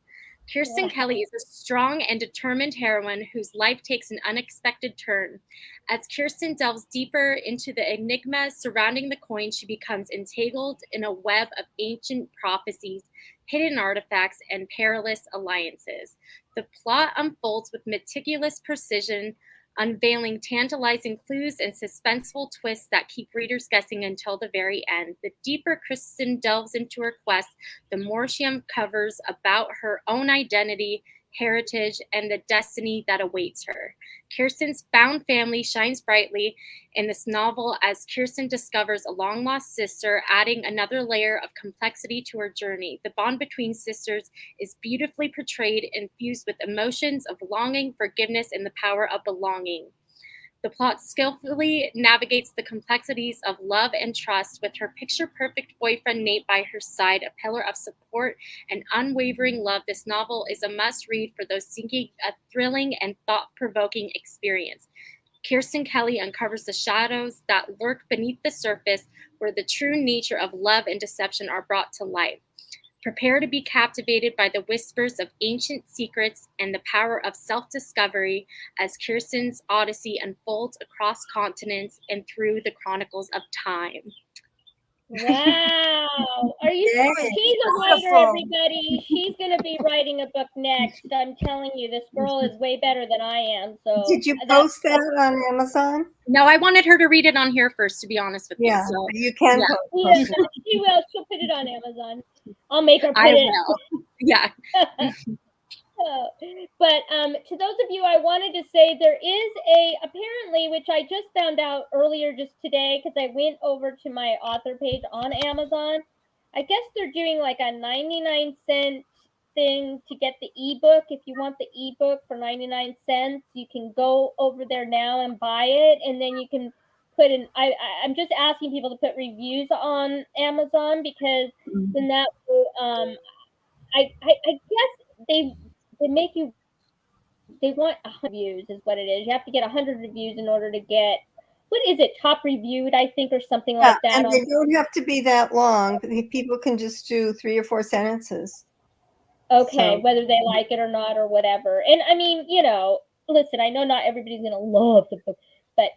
Kirsten Kelly is a strong and determined heroine whose life takes an unexpected turn. As Kirsten delves deeper into the enigmas surrounding the coin, she becomes entangled in a web of ancient prophecies, hidden artifacts, and perilous alliances. The plot unfolds with meticulous precision, unveiling tantalizing clues and suspenseful twists that keep readers guessing until the very end. The deeper Kirsten delves into her quest, the more she uncovers about her own identity, heritage, and the destiny that awaits her. Kirsten's found family shines brightly in this novel as Kirsten discovers a long-lost sister, adding another layer of complexity to her journey. The bond between sisters is beautifully portrayed, infused with emotions of longing, forgiveness, and the power of belonging. The plot skillfully navigates the complexities of love and trust, with her picture-perfect boyfriend Nate by her side, a pillar of support and unwavering love. This novel is a must-read for those seeking a thrilling and thought-provoking experience. Kirsten Kelly uncovers the shadows that lurk beneath the surface, where the true nature of love and deception are brought to light. Prepare to be captivated by the whispers of ancient secrets and the power of self-discovery as Kirsten's odyssey unfolds across continents and through the chronicles of time. Wow. Are you she's a writer, everybody. She's gonna be writing a book next. I'm telling you, this girl is way better than I am. So did you post that on Amazon? No, I wanted her to read it on here first, to be honest with you. Yeah, so, you can post it. She will. She'll put it on Amazon. I'll make her put it. Will. Yeah. But to those of you, I wanted to say there is apparently, which I just found out earlier just today, because I went over to my author page on Amazon. I guess they're doing like a 99-cent thing to get the ebook. If you want the ebook for 99 cents, you can go over there now and buy it, and then you can put in. I'm just asking people to put reviews on Amazon, because then that will, I guess they make you. They want 100 reviews, is what it is. You have to get 100 reviews in order to get. What is it? Top reviewed, I think, or something like that. And they don't have to be that long. People can just do 3 or 4 sentences. Okay, so, whether they like it or not, or whatever. And I mean, listen, I know not everybody's gonna love the book, but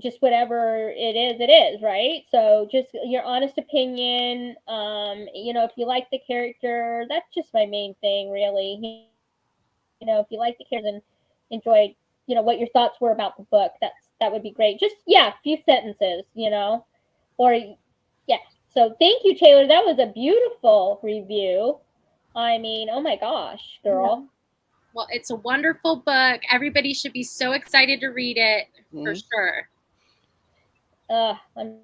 just whatever it is, right? So just your honest opinion. If you like the character, that's just my main thing, really. if you like the characters and enjoyed, what your thoughts were about the book, that would be great. Just, a few sentences, or, yeah. So thank you, Taylor. That was a beautiful review. I mean, oh my gosh, girl. Well, it's a wonderful book. Everybody should be so excited to read it, for sure. I'm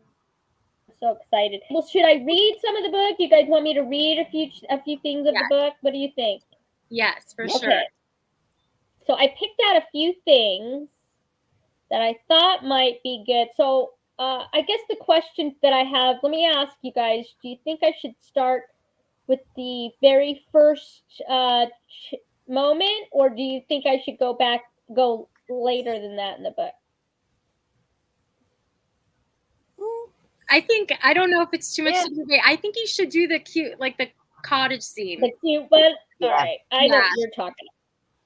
so excited. Well, should I read some of the book? You guys want me to read a few things of the book? What do you think? Yes, for sure. So I picked out a few things that I thought might be good. So I guess the question that I have, let me ask you guys, do you think I should start with the very first moment, or do you think I should go later than that in the book? I don't know if it's too much to do. I think you should do the cute, like the cottage scene. The cute one? All right. I know what you're talking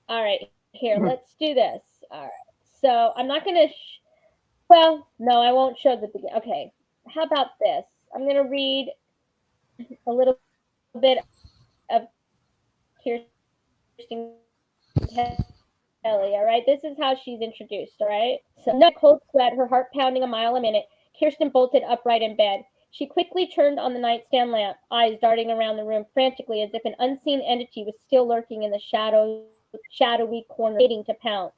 about. All right. Here, let's do this. All right. So I'm not going to, well, no, I won't show the beginning. Okay. How about this? I'm going to read a little bit of Kirsten Kelly. All right. This is how she's introduced. All right. So, no cold sweat, her heart pounding a mile a minute. Kirsten bolted upright in bed. She quickly turned on the nightstand lamp, eyes darting around the room frantically as if an unseen entity was still lurking in the shadowy corner, waiting to pounce.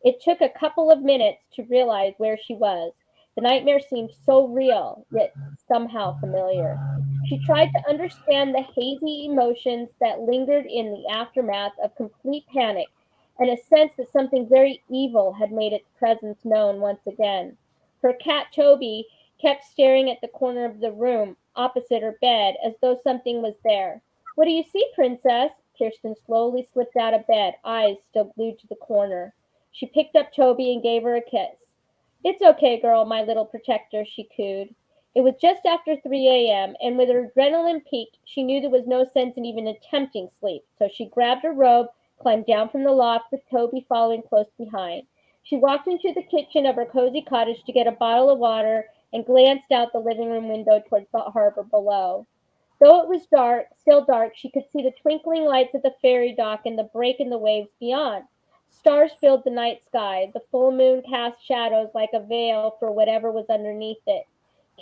It took a couple of minutes to realize where she was. The nightmare seemed so real, yet somehow familiar. She tried to understand the hazy emotions that lingered in the aftermath of complete panic and a sense that something very evil had made its presence known once again. Her cat Toby kept staring at the corner of the room opposite her bed as though something was there. What do you see, princess? Kirsten slowly slipped out of bed, eyes still glued to the corner. She picked up Toby and gave her a kiss. It's okay, girl, my little protector, she cooed. It was just after 3 a.m., and with her adrenaline peaked, she knew there was no sense in even attempting sleep, so she grabbed her robe, climbed down from the loft with Toby following close behind. She walked into the kitchen of her cozy cottage to get a bottle of water and glanced out the living room window towards the harbor below. Though it was still dark, she could see the twinkling lights at the ferry dock and the break in the waves beyond. Stars filled the night sky. The full moon cast shadows like a veil for whatever was underneath it.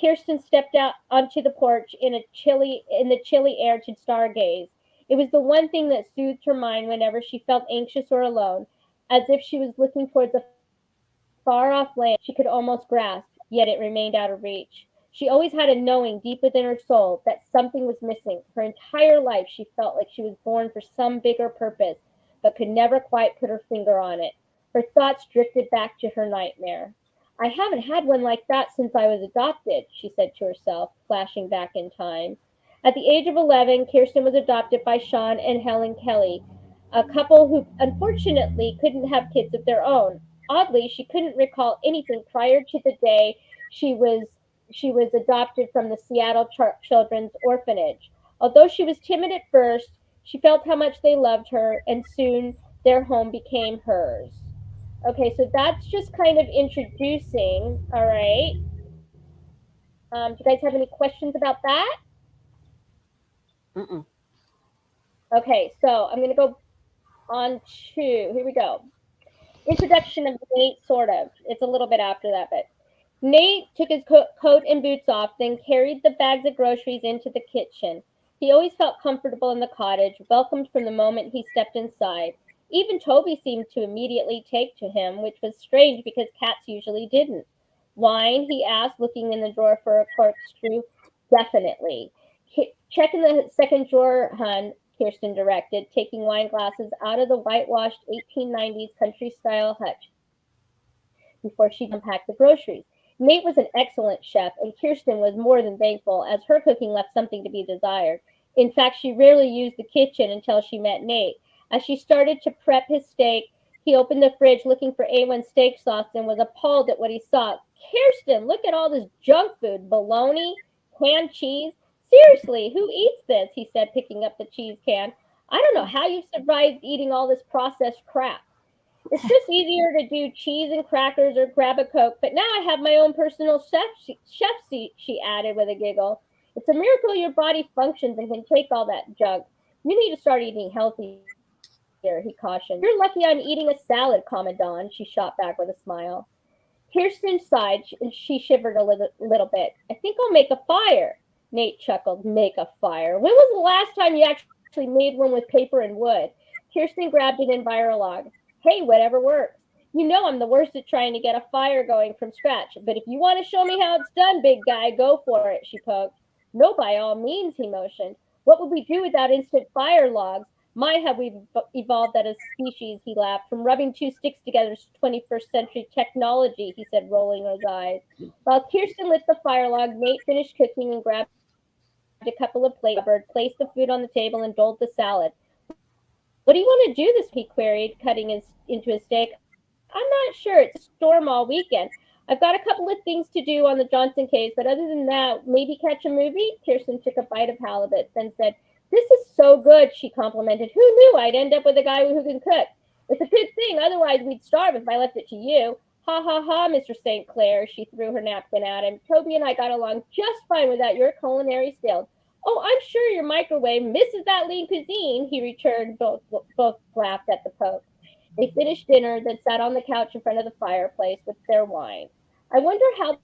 Kirsten stepped out onto the porch in the chilly air to stargaze. It was the one thing that soothed her mind whenever she felt anxious or alone, as if she was looking towards a far-off land she could almost grasp, yet it remained out of reach. She always had a knowing deep within her soul that something was missing. Her entire life she felt like she was born for some bigger purpose, but could never quite put her finger on it. Her thoughts drifted back to her nightmare. I haven't had one like that since I was adopted, she said to herself, flashing back in time. At the age of 11, Kirsten was adopted by Sean and Helen Kelly, a couple who unfortunately couldn't have kids of their own. Oddly, she couldn't recall anything prior to the day she was adopted from the Seattle Children's Orphanage. Although she was timid at first, she felt how much they loved her, and soon their home became hers. Okay, so that's just kind of introducing. All right. Do you guys have any questions about that? Okay, so I'm going to go on to, here we go. Introduction of Nate, sort of. It's a little bit after that, but Nate took his coat and boots off, then carried the bags of groceries into the kitchen. He always felt comfortable in the cottage, welcomed from the moment he stepped inside. Even Toby seemed to immediately take to him, which was strange because cats usually didn't. Wine, he asked, looking in the drawer for a corkscrew. Definitely. Check in the second drawer, hun, Kirsten directed, taking wine glasses out of the whitewashed 1890s country-style hutch before she unpacked the groceries. Nate was an excellent chef, and Kirsten was more than thankful, as her cooking left something to be desired. In fact, she rarely used the kitchen until she met Nate. As she started to prep his steak, he opened the fridge looking for A1 steak sauce and was appalled at what he saw. Kirsten, look at all this junk food, bologna, canned cheese. Seriously, who eats this? He said, picking up the cheese can. I don't know how you survived eating all this processed crap. It's just easier to do cheese and crackers or grab a Coke, but now I have my own personal chef seat, she added with a giggle. It's a miracle your body functions and can take all that junk. You need to start eating healthier. he cautioned. You're lucky I'm eating a salad, Commandant, she shot back with a smile. Kirsten sighed and she shivered a little bit. I think I'll make a fire. Nate chuckled. Make a fire? When was the last time you actually made one with paper and wood? Kirsten grabbed an Envirolog. Hey, whatever works. You know I'm the worst at trying to get a fire going from scratch, but if you want to show me how it's done, big guy, go for it, she poked. No, by all means, he motioned. What would we do without instant fire logs? My, have we evolved as a species, he laughed. From rubbing two sticks together is 21st century technology, he said, rolling his eyes. While Kirsten lit the fire log, Nate finished cooking and grabbed a couple of plates, placed the food on the table, and doled the salad. What do you want to do this week? He queried, cutting into his steak. I'm not sure. It's a storm all weekend. I've got a couple of things to do on the Johnson case, but other than that, maybe catch a movie? Kirsten took a bite of halibut, then said, this is so good, she complimented. Who knew I'd end up with a guy who can cook? It's a good thing, otherwise we'd starve if I left it to you. Ha ha ha, Mr. St. Clair, she threw her napkin at him. Toby and I got along just fine without your culinary skills. Oh, I'm sure your microwave misses that lean cuisine, he returned. Both laughed at the poke. They finished dinner, then sat on the couch in front of the fireplace with their wine. I wonder how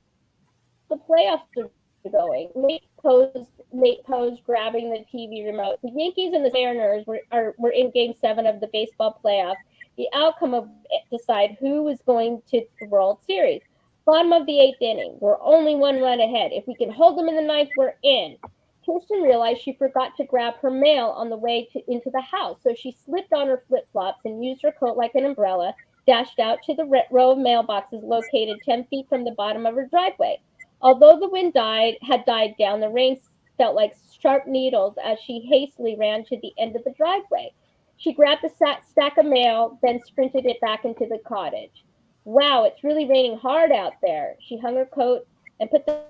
the playoffs are going. Nate posed, grabbing the TV remote. The Yankees and the Mariners were in Game 7 of the baseball playoffs. The outcome of decide who was going to the World Series. Bottom of the 8th inning. We're only one run ahead. If we can hold them in the 9th, we're in. Kirsten realized she forgot to grab her mail on the way into the house, so she slipped on her flip-flops and used her coat like an umbrella, dashed out to the row of mailboxes located 10 feet from the bottom of her driveway. Although the wind had died down, the rain felt like sharp needles as she hastily ran to the end of the driveway. She grabbed a stack of mail, then sprinted it back into the cottage. Wow, it's really raining hard out there. She hung her coat and put the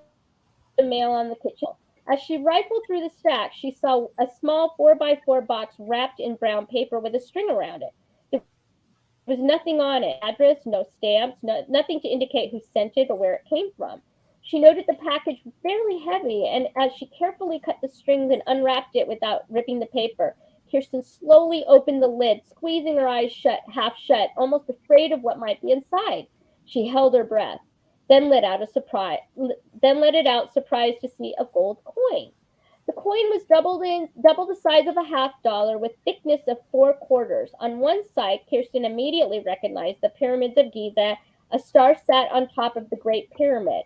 mail on the kitchen. As she rifled through the stack, she saw a small 4x4 box wrapped in brown paper with a string around it. There was nothing on it, address, no stamps, nothing to indicate who sent it or where it came from. She noted the package was fairly heavy, and as she carefully cut the strings and unwrapped it without ripping the paper, Kirsten slowly opened the lid, squeezing her eyes half shut, almost afraid of what might be inside. She held her breath, then let it out, surprised to see a gold coin. The coin was double the size of a $50 with thickness of 4 quarters. On one side, Kirsten immediately recognized the pyramids of Giza. A star sat on top of the Great Pyramid.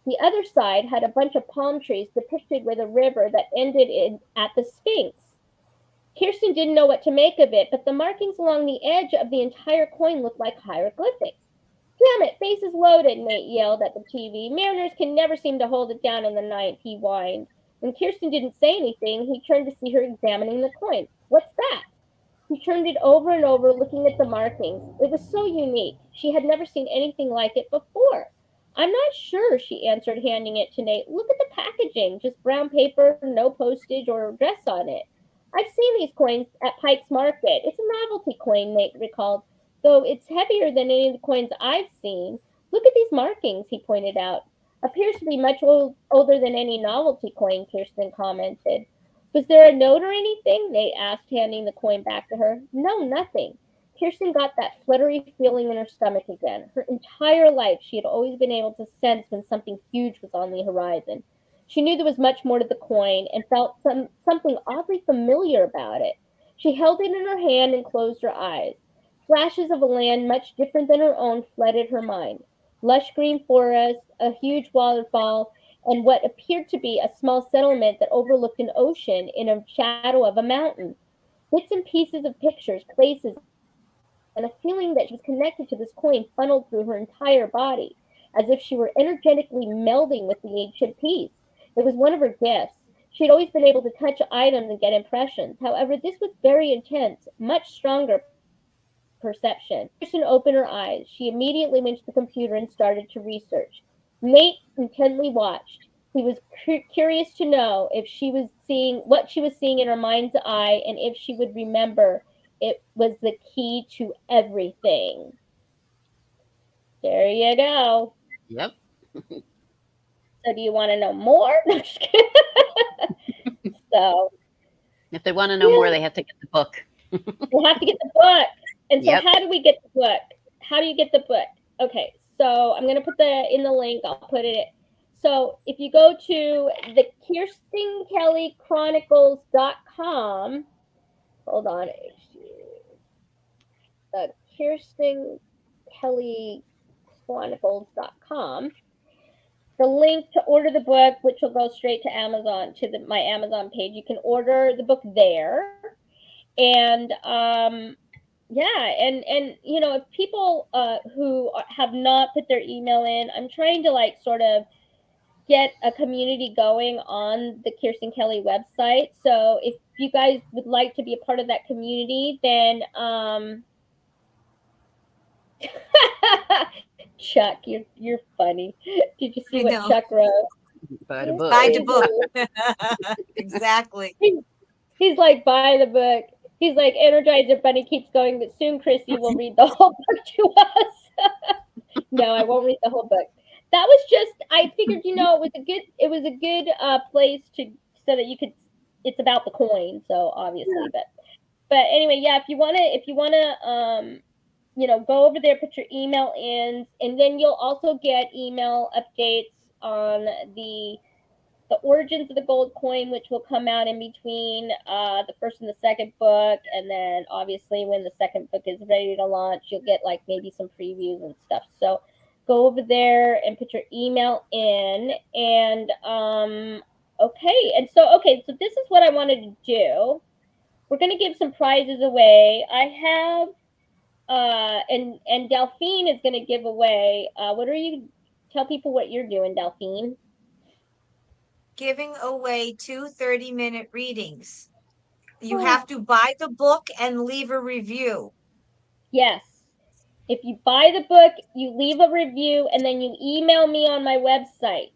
The other side had a bunch of palm trees depicted with a river that ended at the Sphinx. Kirsten didn't know what to make of it, but the markings along the edge of the entire coin looked like hieroglyphics. Damn it, face is loaded, Nate yelled at the TV. Mariners can never seem to hold it down in the 9th, he whined. When Kirsten didn't say anything, he turned to see her examining the coin. What's that? He turned it over and over, looking at the markings. It was so unique. She had never seen anything like it before. I'm not sure, she answered, handing it to Nate. Look at the packaging, just brown paper, no postage or address on it. I've seen these coins at Pike's Market. It's a novelty coin, Nate recalled, though it's heavier than any of the coins I've seen. Look at these markings, he pointed out. Appears to be much older than any novelty coin, Kirsten commented. Was there a note or anything? Nate asked, handing the coin back to her. No, nothing. Kirsten got that fluttery feeling in her stomach again. Her entire life, she had always been able to sense when something huge was on the horizon. She knew there was much more to the coin and felt something oddly familiar about it. She held it in her hand and closed her eyes. Flashes of a land much different than her own flooded her mind. Lush green forest, a huge waterfall, and what appeared to be a small settlement that overlooked an ocean in a shadow of a mountain. Bits and pieces of pictures, places, and a feeling that she was connected to this coin funneled through her entire body, as if she were energetically melding with the ancient piece. It was one of her gifts. She had always been able to touch items and get impressions. However, this was very intense, much stronger perception. Kirsten opened her eyes. She immediately went to the computer and started to research. Nate intently watched. He was curious to know if she was seeing what she was seeing in her mind's eye and if she would remember it was the key to everything. There you go. Yep. So do you want to know more? No, just kidding. So If they want to know more, they have to get the book. You have to get the book. And so Yep. how do we get the book? How do you get the book? Okay, so I'm going to put in the link. I'll put it. So if you go to the KirstenKellyChronicles.com, hold on. The KirstenKellyChronicles.com, the link to order the book, which will go straight to Amazon, to my Amazon page. You can order the book there. And yeah, and if people who have not put their email in, I'm trying to like sort of get a community going on the Kirsten Kelly website. So if you guys would like to be a part of that community, then Chuck, you're funny. Did you see what Chuck wrote? Buy the book. Buy the book. Exactly. He's like, buy the book. He's like, Energizer Bunny keeps going, but soon Chrissy will read the whole book to us. No, I won't read the whole book. That was just, I figured, it was a good place so that you could, it's about the coin, so obviously, yeah. But anyway, yeah, if you wanna go over there, put your email in, and then you'll also get email updates on the Origins of the Gold Coin, which will come out in between the first and the second book. And then obviously when the second book is ready to launch, you'll get like maybe some previews and stuff. So go over there and put your email in. And okay, so this is what I wanted to do. We're going to give some prizes away. I have and Delphine is going to give away, tell people what you're doing, Delphine. Giving away 2 30-minute readings. You have to buy the book and leave a review. Yes. If you buy the book, you leave a review, and then you email me on my website.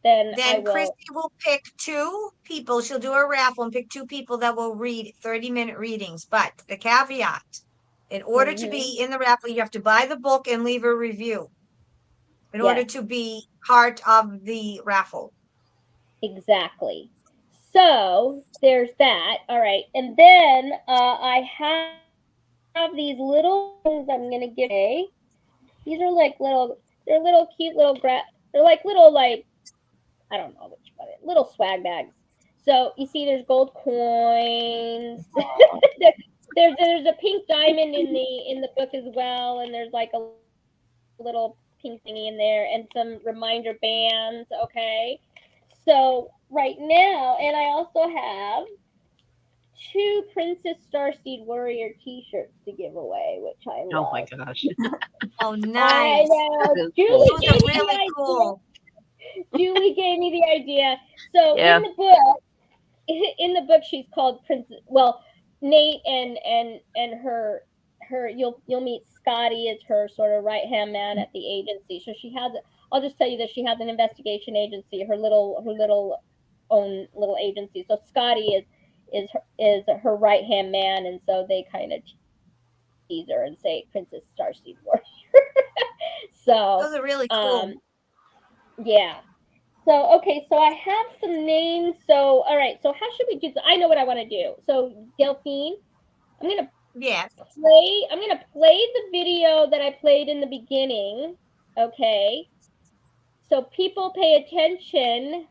Then Christy will pick 2 people. She'll do a raffle and pick 2 people that will read 30-minute readings. But the caveat, in order to be in the raffle, you have to buy the book and leave a review in order to be part of the raffle. Exactly. So there's that. All right. And then I have these little things I'm going to give away. These are like they're little cute little, they're like little, like, I don't know which one, little swag bags. So you see there's gold coins. there's a pink diamond in the book as well. And there's like a little pink thingy in there and some reminder bands. Okay. So right now, and I also have 2 Princess Starseed Warrior t-shirts to give away, which I love. Oh my gosh. Oh, nice. I know. Those are really cool. Julie gave me the idea. So in the book, she's called Princess. Well, Nate and her you'll meet Scotty as her sort of right hand man at the agency. So she has. I'll just tell you that she has an investigation agency, her little own little agency. So Scotty is her right hand man, and so they kind of tease her and say Princess Starseed Warrior. So those are really cool. Yeah. So okay, so I have some names. So all right, so how should we do this? I know what I want to do. So Delphine, I'm gonna play the video that I played in the beginning. Okay. So people pay attention,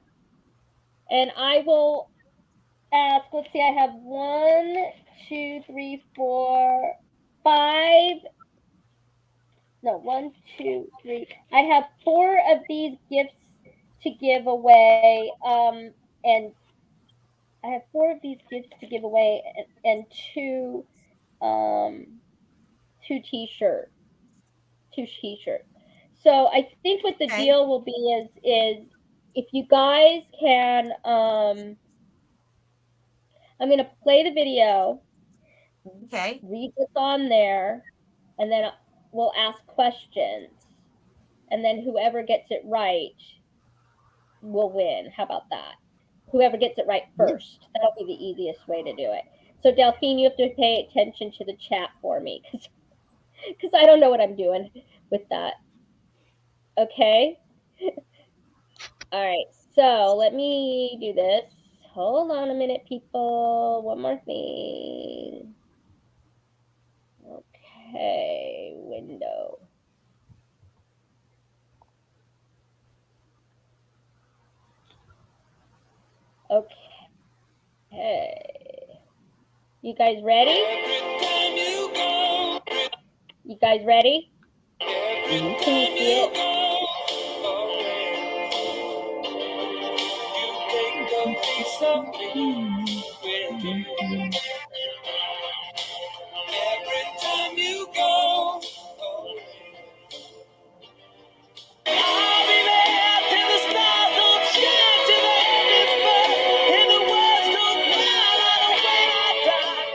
and I will ask. Let's see, I have 1, 2, 3, 4, 5. No, 1, 2, 3. I have 4 of these gifts to give away. And I have 4 of these gifts to give away, and 2 t-shirts. 2 t-shirts. So I think what the deal will be is if you guys can, I'm going to play the video. Okay. Read what's on there, and then we'll ask questions. And then whoever gets it right will win. How about that? Whoever gets it right first. That'll be the easiest way to do it. So Delphine, you have to pay attention to the chat for me because I don't know what I'm doing with that. Okay. All right. So let me do this. Hold on a minute, people. One more thing. Okay, window. Okay. You guys ready? You guys ready? Can you see it? Every time you go I'll be there till the stars don't shine, till the heavens burn, and the words don't cry out the way I die.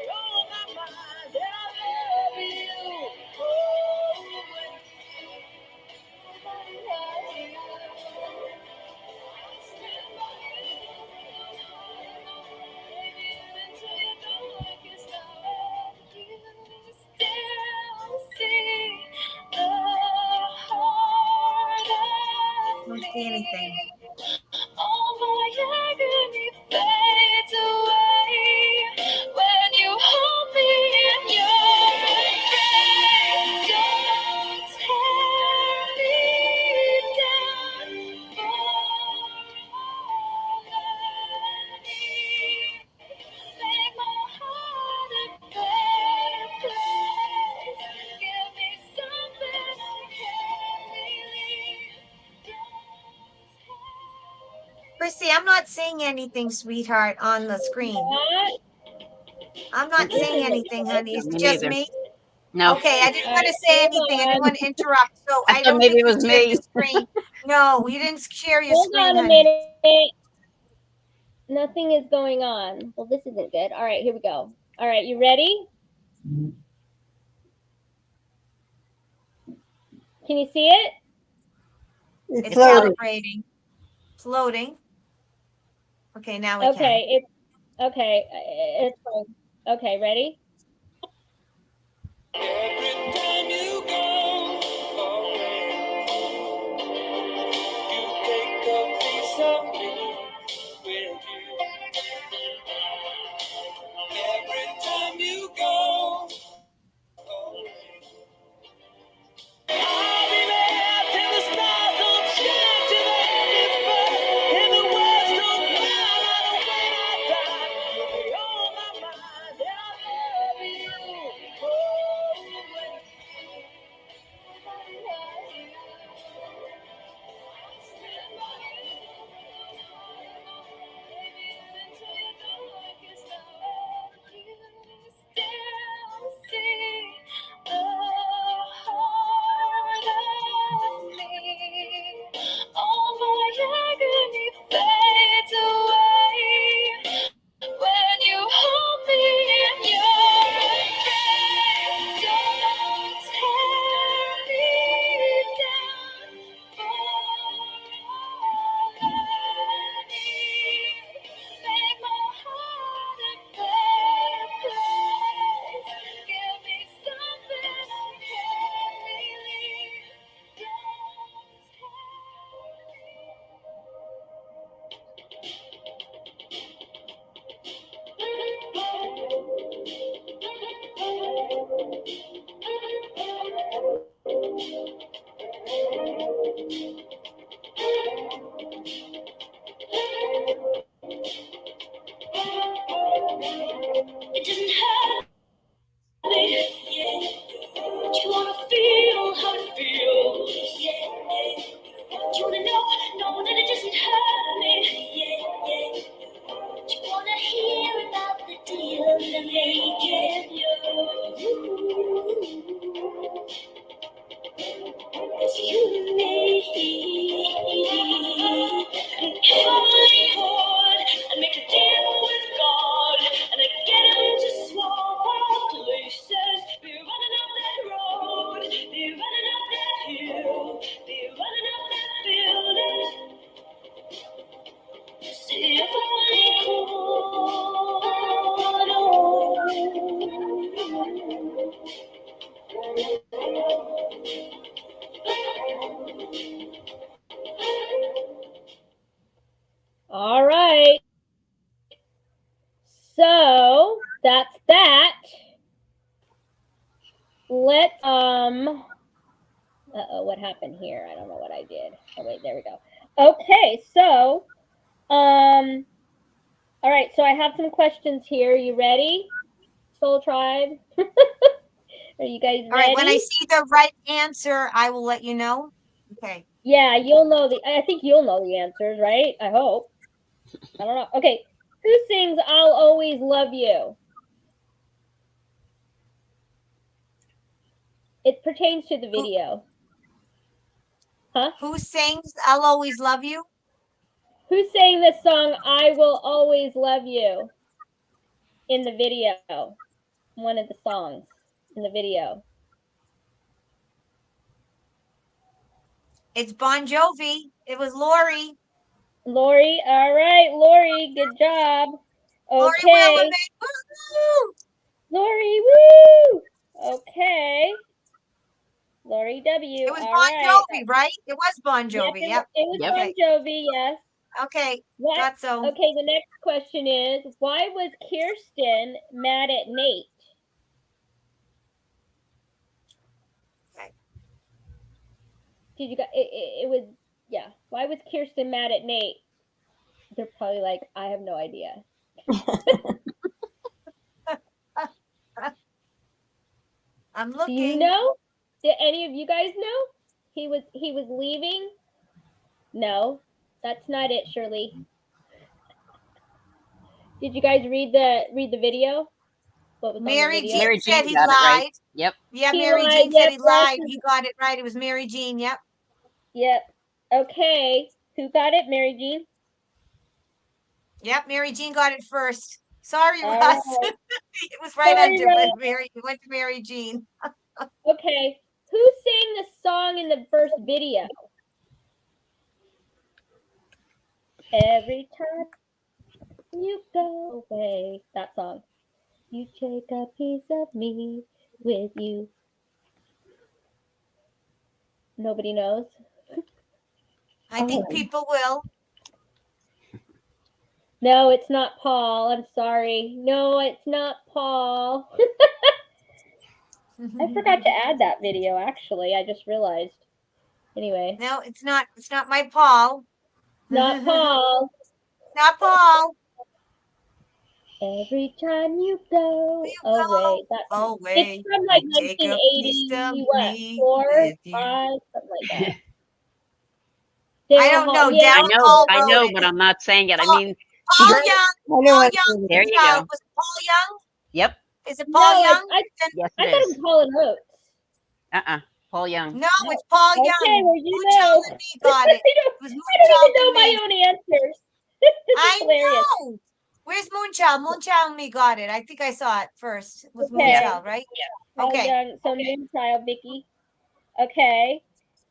You're on my mind, and I love you. Oh, nobody loves you. Stand by you. Baby, until you know like it's not you. Still see the heart of Don't say anything. all my agony fades away when you hold me in your embrace. Don't tear me down make my heart a better place. Give me something I can't believe. Chrissy, I'm not saying anything, sweetheart, on the screen. What? I'm not saying anything, honey. It's Me just neither. me. No. Okay, I didn't All want right, to say hold anything. I didn't on. want to interrupt. So I I thought don't maybe think it you was shared me. the screen. No, you didn't share your Hold screen, on a honey. minute. Nothing is going on. Well, this isn't good. All right, here we go. All right, you ready? Can you see it? It's It's loading. calibrating. It's loading. Okay, now we can. Okay, it's fine. Okay, ready? Every time you go away, you take a piece of me with you. Every time you go away, I'll be there till the stars don't shine, till the heavens burn, and the words don't cry out the way I die. You're on my mind, and I love you. Oh, nobody loves you. Stand by you. Baby, until you know like it's not you. Still see the heart of me. All my agony fades away when you hold me in your embrace. Don't tear me down for all I need. Make my heart a better place. Give me something I can't believe. Don't it doesn't hurt me, yeah. But you wanna feel how it feels, yeah. Do you wanna know that it doesn't hurt me, yeah. Do you wanna hear about the deal that making you? It's you and me. And if I could, I'd make a deal with God, and I'd get him to swap our places. Be running up that road, be running up that hill, be running up that building. See if I All right. So that's that. Let's what happened here? I don't know what I did. Oh wait, there we go. Okay, so all right, so I have some questions here. You ready? Soul Tribe? Are you guys ready? All right, when I see the right answer, I will let you know. Okay. Yeah, you'll know I think you'll know the answers, right? I hope. I don't know. Okay. Who sings I'll Always Love You? It pertains to the video. Huh? Who sings I'll Always Love You? Who sang the song I Will Always Love You in the video? One of the songs in the video. It's Bon Jovi. It was Lori. Lori. All right, Lori. Good job. Lori Okay. Williams. Woo! Lori, woo! Okay. Lori W. It was All Bon right. Jovi, right? It was Bon Jovi. Yes, it was Yep. Bon Jovi, yes. Okay. What? Thought so. Okay, the next question is, why was Kirsten mad at Nate? Okay. Did you guys, it was, yeah. Why was Kirsten mad at Nate? They're probably like, I have no idea. I'm looking. Do you know? Did any of you guys know? He was leaving? No, that's not it, Shirley. Did you guys read the video? What was Mary on the video? Jean Mary said Jean he got it right. lied. Yep. Yeah, He Mary lied, Jean said yep, he lied. right. He got it right. It was Mary Jean. Yep. Yep. Okay. Who got it? Mary Jean? Yep, Mary Jean got it first. Sorry, All Russ. right. It was right Sorry, under, Russ. but it went to Mary Jean. Okay. Who sang the song in the first video? Every time you go away. That song. You take a piece of me with you. Nobody knows? I think people will. No, it's not Paul. I'm sorry. No, it's not Paul. I forgot to add that video, actually. I just realized. Anyway. No, it's not. It's not my Paul. Not Paul. Not Paul. Every time you go away. It's from like 1980, what, 4, 5, something like that. I don't know. Yeah. I know, but I'm not saying it. I mean, Paul Young. Paul Young. There you go. Was it Paul Young? Yep. Is it Paul Young? Yes, I it thought it is. was Paul and Oates. Paul Young. No, it's Paul Okay, Young. well, you know. And me got it. It was I don't even know Moonchild and my me. own answers. This is I hilarious. know. Where's Moonchild? Moonchild and me got it. I think I saw it first. It was Okay. Moonchild, right? Paul Okay. Young, so Moonchild, Vicky. Okay.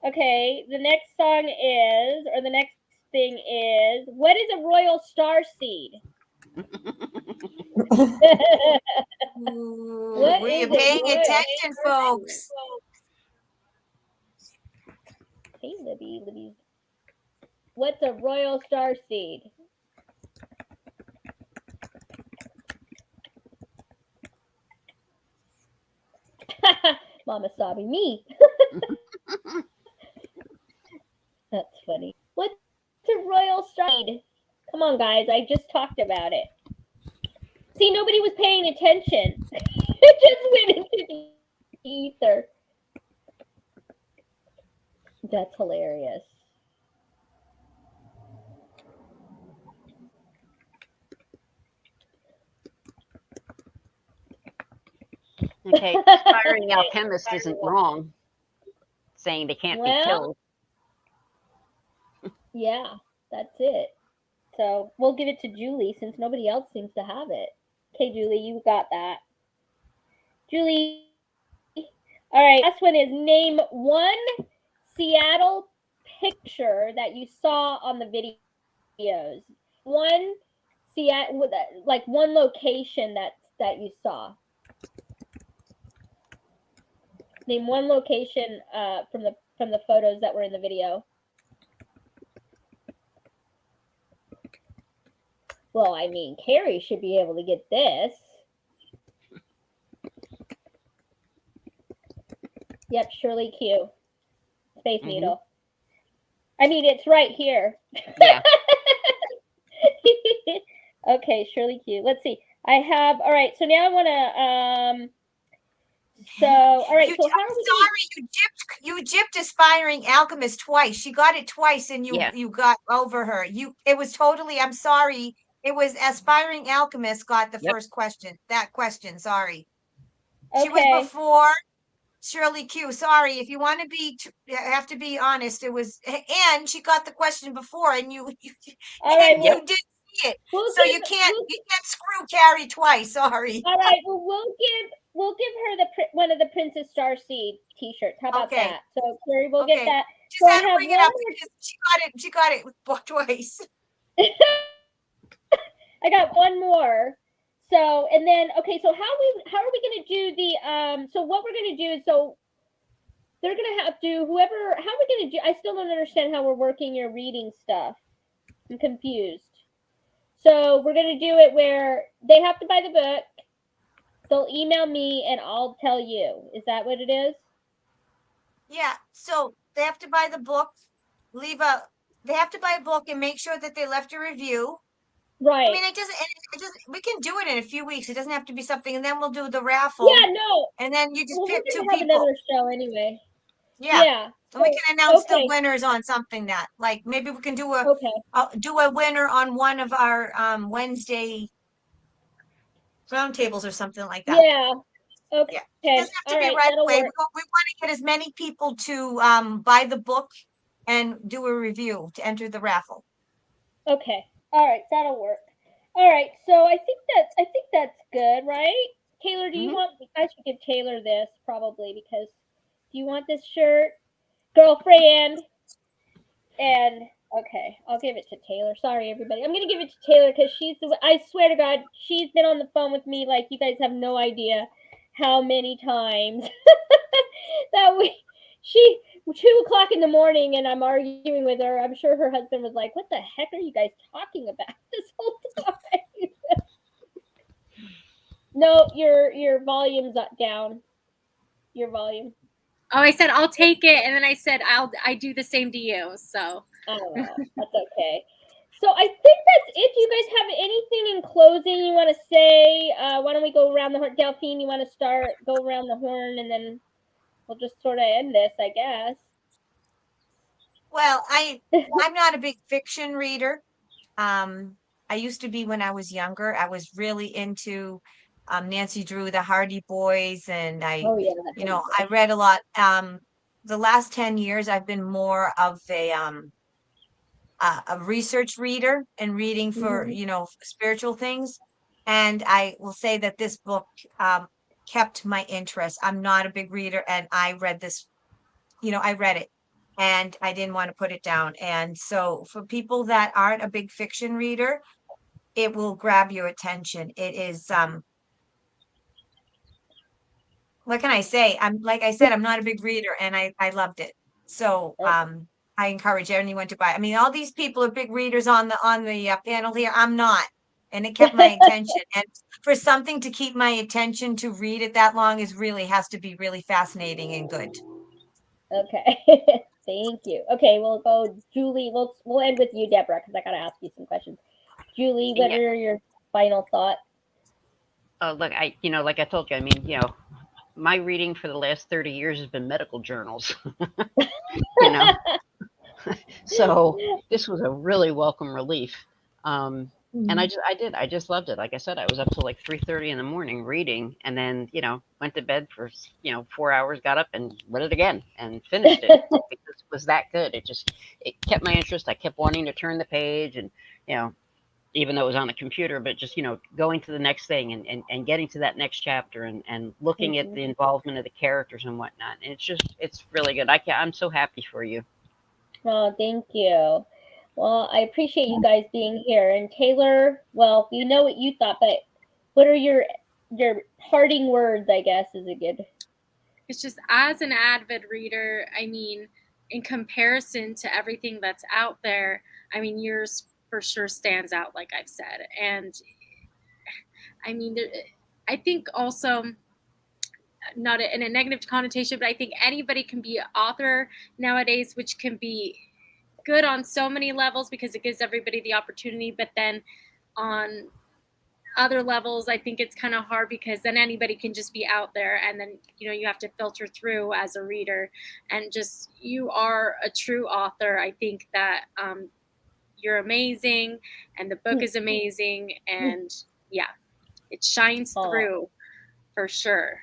Okay, the next song is, or the next thing is, what is a royal star seed? What Were is you a paying royal attention, folks? Hey, Libby. What's a royal star seed? Mama Sabi, me. That's funny. What's a royal star seed? Come on, guys. I just talked about it. See, nobody was paying attention. It just went into the ether. That's hilarious. Okay, aspiring alchemist isn't wrong, saying they can't be killed. Yeah, that's it. So we'll give it to Julie since nobody else seems to have it. Okay, Julie, you got that. Julie. All right, last one is name one Seattle picture that you saw on the videos. One Seattle, like one location that you saw. Name one location from the photos that were in the video. Well, I mean, Carrie should be able to get this. Yep, Shirley Q. Space Needle. I mean, it's right here. Yeah. Okay, Shirley Q. Let's see. I have, all right, so now I want to, so, all right, so how are we sorry, you gypped Aspiring Alchemist twice. She got it twice and you got over her. It was totally, I'm sorry. It was Aspiring Alchemist got the first question. That question, sorry. Okay. She was before Shirley Q. Sorry, if you want to be, have to be honest. It was, and she got the question before, and you all right, you didn't see it, so you can't screw Carrie twice. Sorry. All right, well we'll give her one of the Princess Starseed T-shirts. How about that? So Carrie will get that. Just had to bring it up because she got it twice. I got one more. So, and then, okay, so how are we going to do the, so what we're going to do is, so they're going to have to, how are we going to do, I still don't understand how we're working your reading stuff. I'm confused. So we're going to do it where they have to buy the book. They'll email me and I'll tell you. Is that what it is? Yeah. So they have to buy the book, they have to buy a book and make sure that they left a review. Right. I mean, we can do it in a few weeks. It doesn't have to be something, and then we'll do the raffle. Yeah, no. And then you just pick two have people. Another show anyway. Yeah. And we can announce the winners on something that, like, maybe we can do a winner on one of our Wednesday roundtables or something like that. Yeah. Okay. Yeah. It doesn't have to be right away. We want to get as many people to buy the book and do a review to enter the raffle. Okay. All right, that'll work. All right, so I think that's good, right? Taylor, do you want? I should give Taylor this probably because do you want this shirt, girlfriend? And okay, I'll give it to Taylor. Sorry, everybody. I'm gonna give it to Taylor because I swear to God, she's been on the phone with me like you guys have no idea how many times that she 2:00 in the morning and I'm arguing with her. I'm sure her husband was like, "What the heck are you guys talking about this whole time?" No, your volume's down. Your volume. Oh, I said I'll take it, and then I said I do the same to you. So. Oh, that's okay. So I think that's it. Do you guys have anything in closing you want to say? Why don't we go around the horn? Delphine, you want to go around the horn, and then we'll just sort of end this, I guess. Well, I'm not a big fiction reader. I used to be when I was younger. I was really into Nancy Drew, the Hardy Boys, and I read a lot. The last 10 years, I've been more of a research reader and reading for spiritual things. And I will say that this book kept my interest. I'm not a big reader, and I read this. I read it. And I didn't want to put it down. And so for people that aren't a big fiction reader, it will grab your attention. It is what can I say? Like I said, I'm not a big reader and I loved it. So I encourage anyone to buy. I mean, all these people are big readers on the panel here. I'm not. And it kept my attention. And for something to keep my attention to read it that long has to be really fascinating and good. Okay. Thank you. Okay, we'll go Julie. We'll end with you, Deborah, because I gotta ask you some questions. Julie, what are your final thoughts? Look, like I told you, I mean, my reading for the last 30 years has been medical journals. So this was a really welcome relief. And I just loved it. Like I said, I was up till like 3:30 in the morning reading, and then, went to bed for, 4 hours, got up and read it again and finished it because it was that good. It kept my interest. I kept wanting to turn the page and, even though it was on the computer, but just, going to the next thing and getting to that next chapter and looking at the involvement of the characters and whatnot. And it's really good. I'm so happy for you. Oh, thank you. Well, I appreciate you guys being here. And Taylor, well, we know what you thought, but what are your parting words, I guess, is a good. It's just, as an avid reader, I mean, in comparison to everything that's out there, I mean, yours for sure stands out, like I've said. And I mean, I think also, not in a negative connotation, but I think anybody can be an author nowadays, which can be good on so many levels because it gives everybody the opportunity. But then on other levels, I think it's kind of hard because then anybody can just be out there, and then you have to filter through as a reader. And just, you are a true author. I think that you're amazing, and the book is amazing, and yeah, it shines through for sure.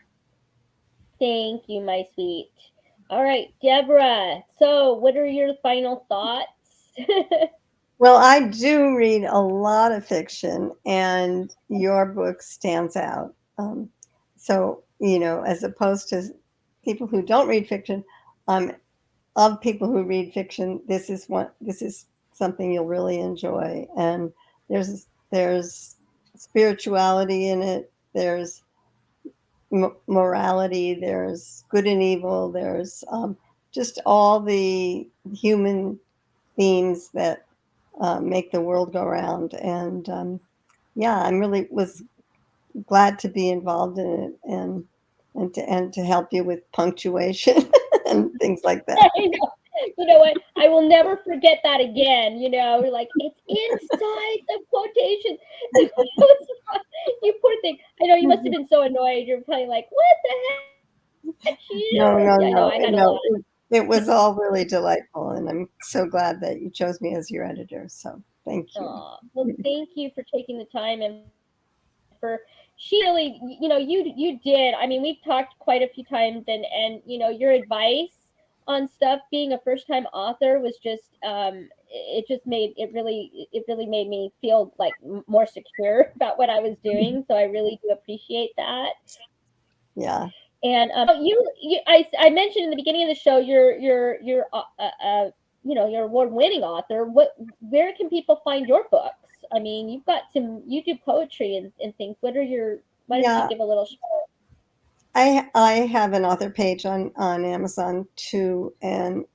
Thank you, my sweet. All right, Deborah. So, what are your final thoughts? Well, I do read a lot of fiction, and your book stands out. So, as opposed to people who don't read fiction, of people who read fiction, this is something you'll really enjoy. And there's spirituality in it. There's morality. There's good and evil. There's just all the human themes that make the world go round. And yeah, I really was glad to be involved in it and to help you with punctuation and things like that. You know what? I will never forget that again. Like, it's inside the quotation. You poor thing. I know you must have been so annoyed. You're probably like, what the heck? No. It was all really delightful, and I'm so glad that you chose me as your editor. So thank you. Well, thank you for taking the time and for really, you did. I mean, we've talked quite a few times, and your advice on stuff. Being a first-time author was just it really made me feel like more secure about what I was doing. So I really do appreciate that. Yeah. And I mentioned in the beginning of the show, you're your award-winning author. Where can people find your books? I mean, you do poetry and things. Why don't you give a little show? I have an author page on Amazon too, and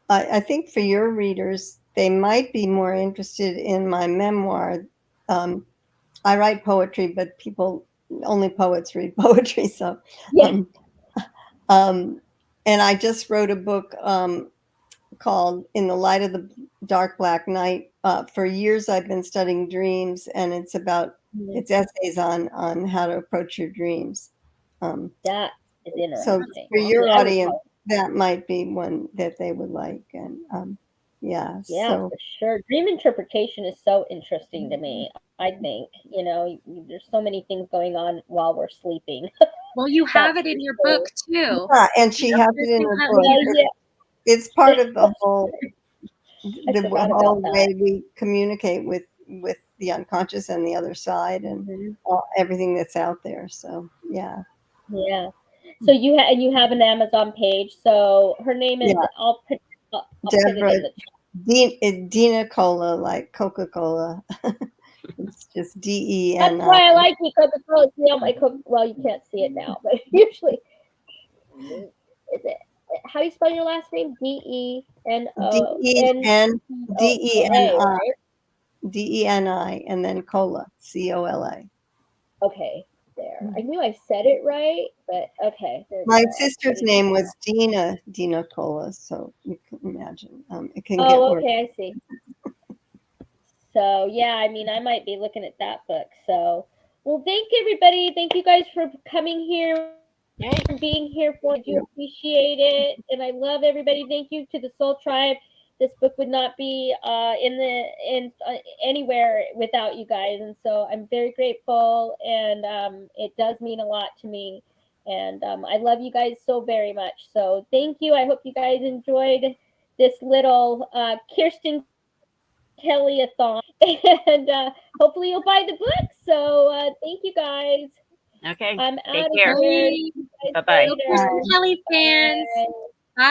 I think for your readers, they might be more interested in my memoir. I write poetry, but only poets read poetry. So, yeah. And I just wrote a book called "In the Light of the Dark Black Night." For years, I've been studying dreams, and it's essays on how to approach your dreams. That is interesting. So for your audience, that might be one that they would like. And yeah, for sure. Dream interpretation is so interesting to me. I think, there's so many things going on while we're sleeping. Well, you have it in your book too. Yeah, and she has it in her book. It's part of the whole way we communicate with the unconscious and the other side, and everything that's out there. So yeah. Yeah. So you have an Amazon page. So her name is I'll put Deborah it in the Dina Cola, like Coca-Cola. It's just DEN. That's why I like you, Coca-Cola. Well, you can't see it now, but usually is it? How do you spell your last name? DENI. DENI, and then Cola, COLA. Okay, there. I knew I said it right, but okay. My sister's name was Dina Cola, so you can imagine. It can get worse. Okay, I see. So yeah, I mean, I might be looking at that book. So, well, thank you, everybody. Thank you guys for coming here and being here for. I do appreciate it, and I love everybody. Thank you to the Soul Tribe. This book would not be anywhere without you guys, and so I'm very grateful, and it does mean a lot to me, and I love you guys so very much. So thank you. I hope you guys enjoyed this little Kirsten Kelly-a-thon, and hopefully you'll buy the book. So thank you guys. Okay. I'm out of here. here. Bye-bye. Kelly fans. Bye.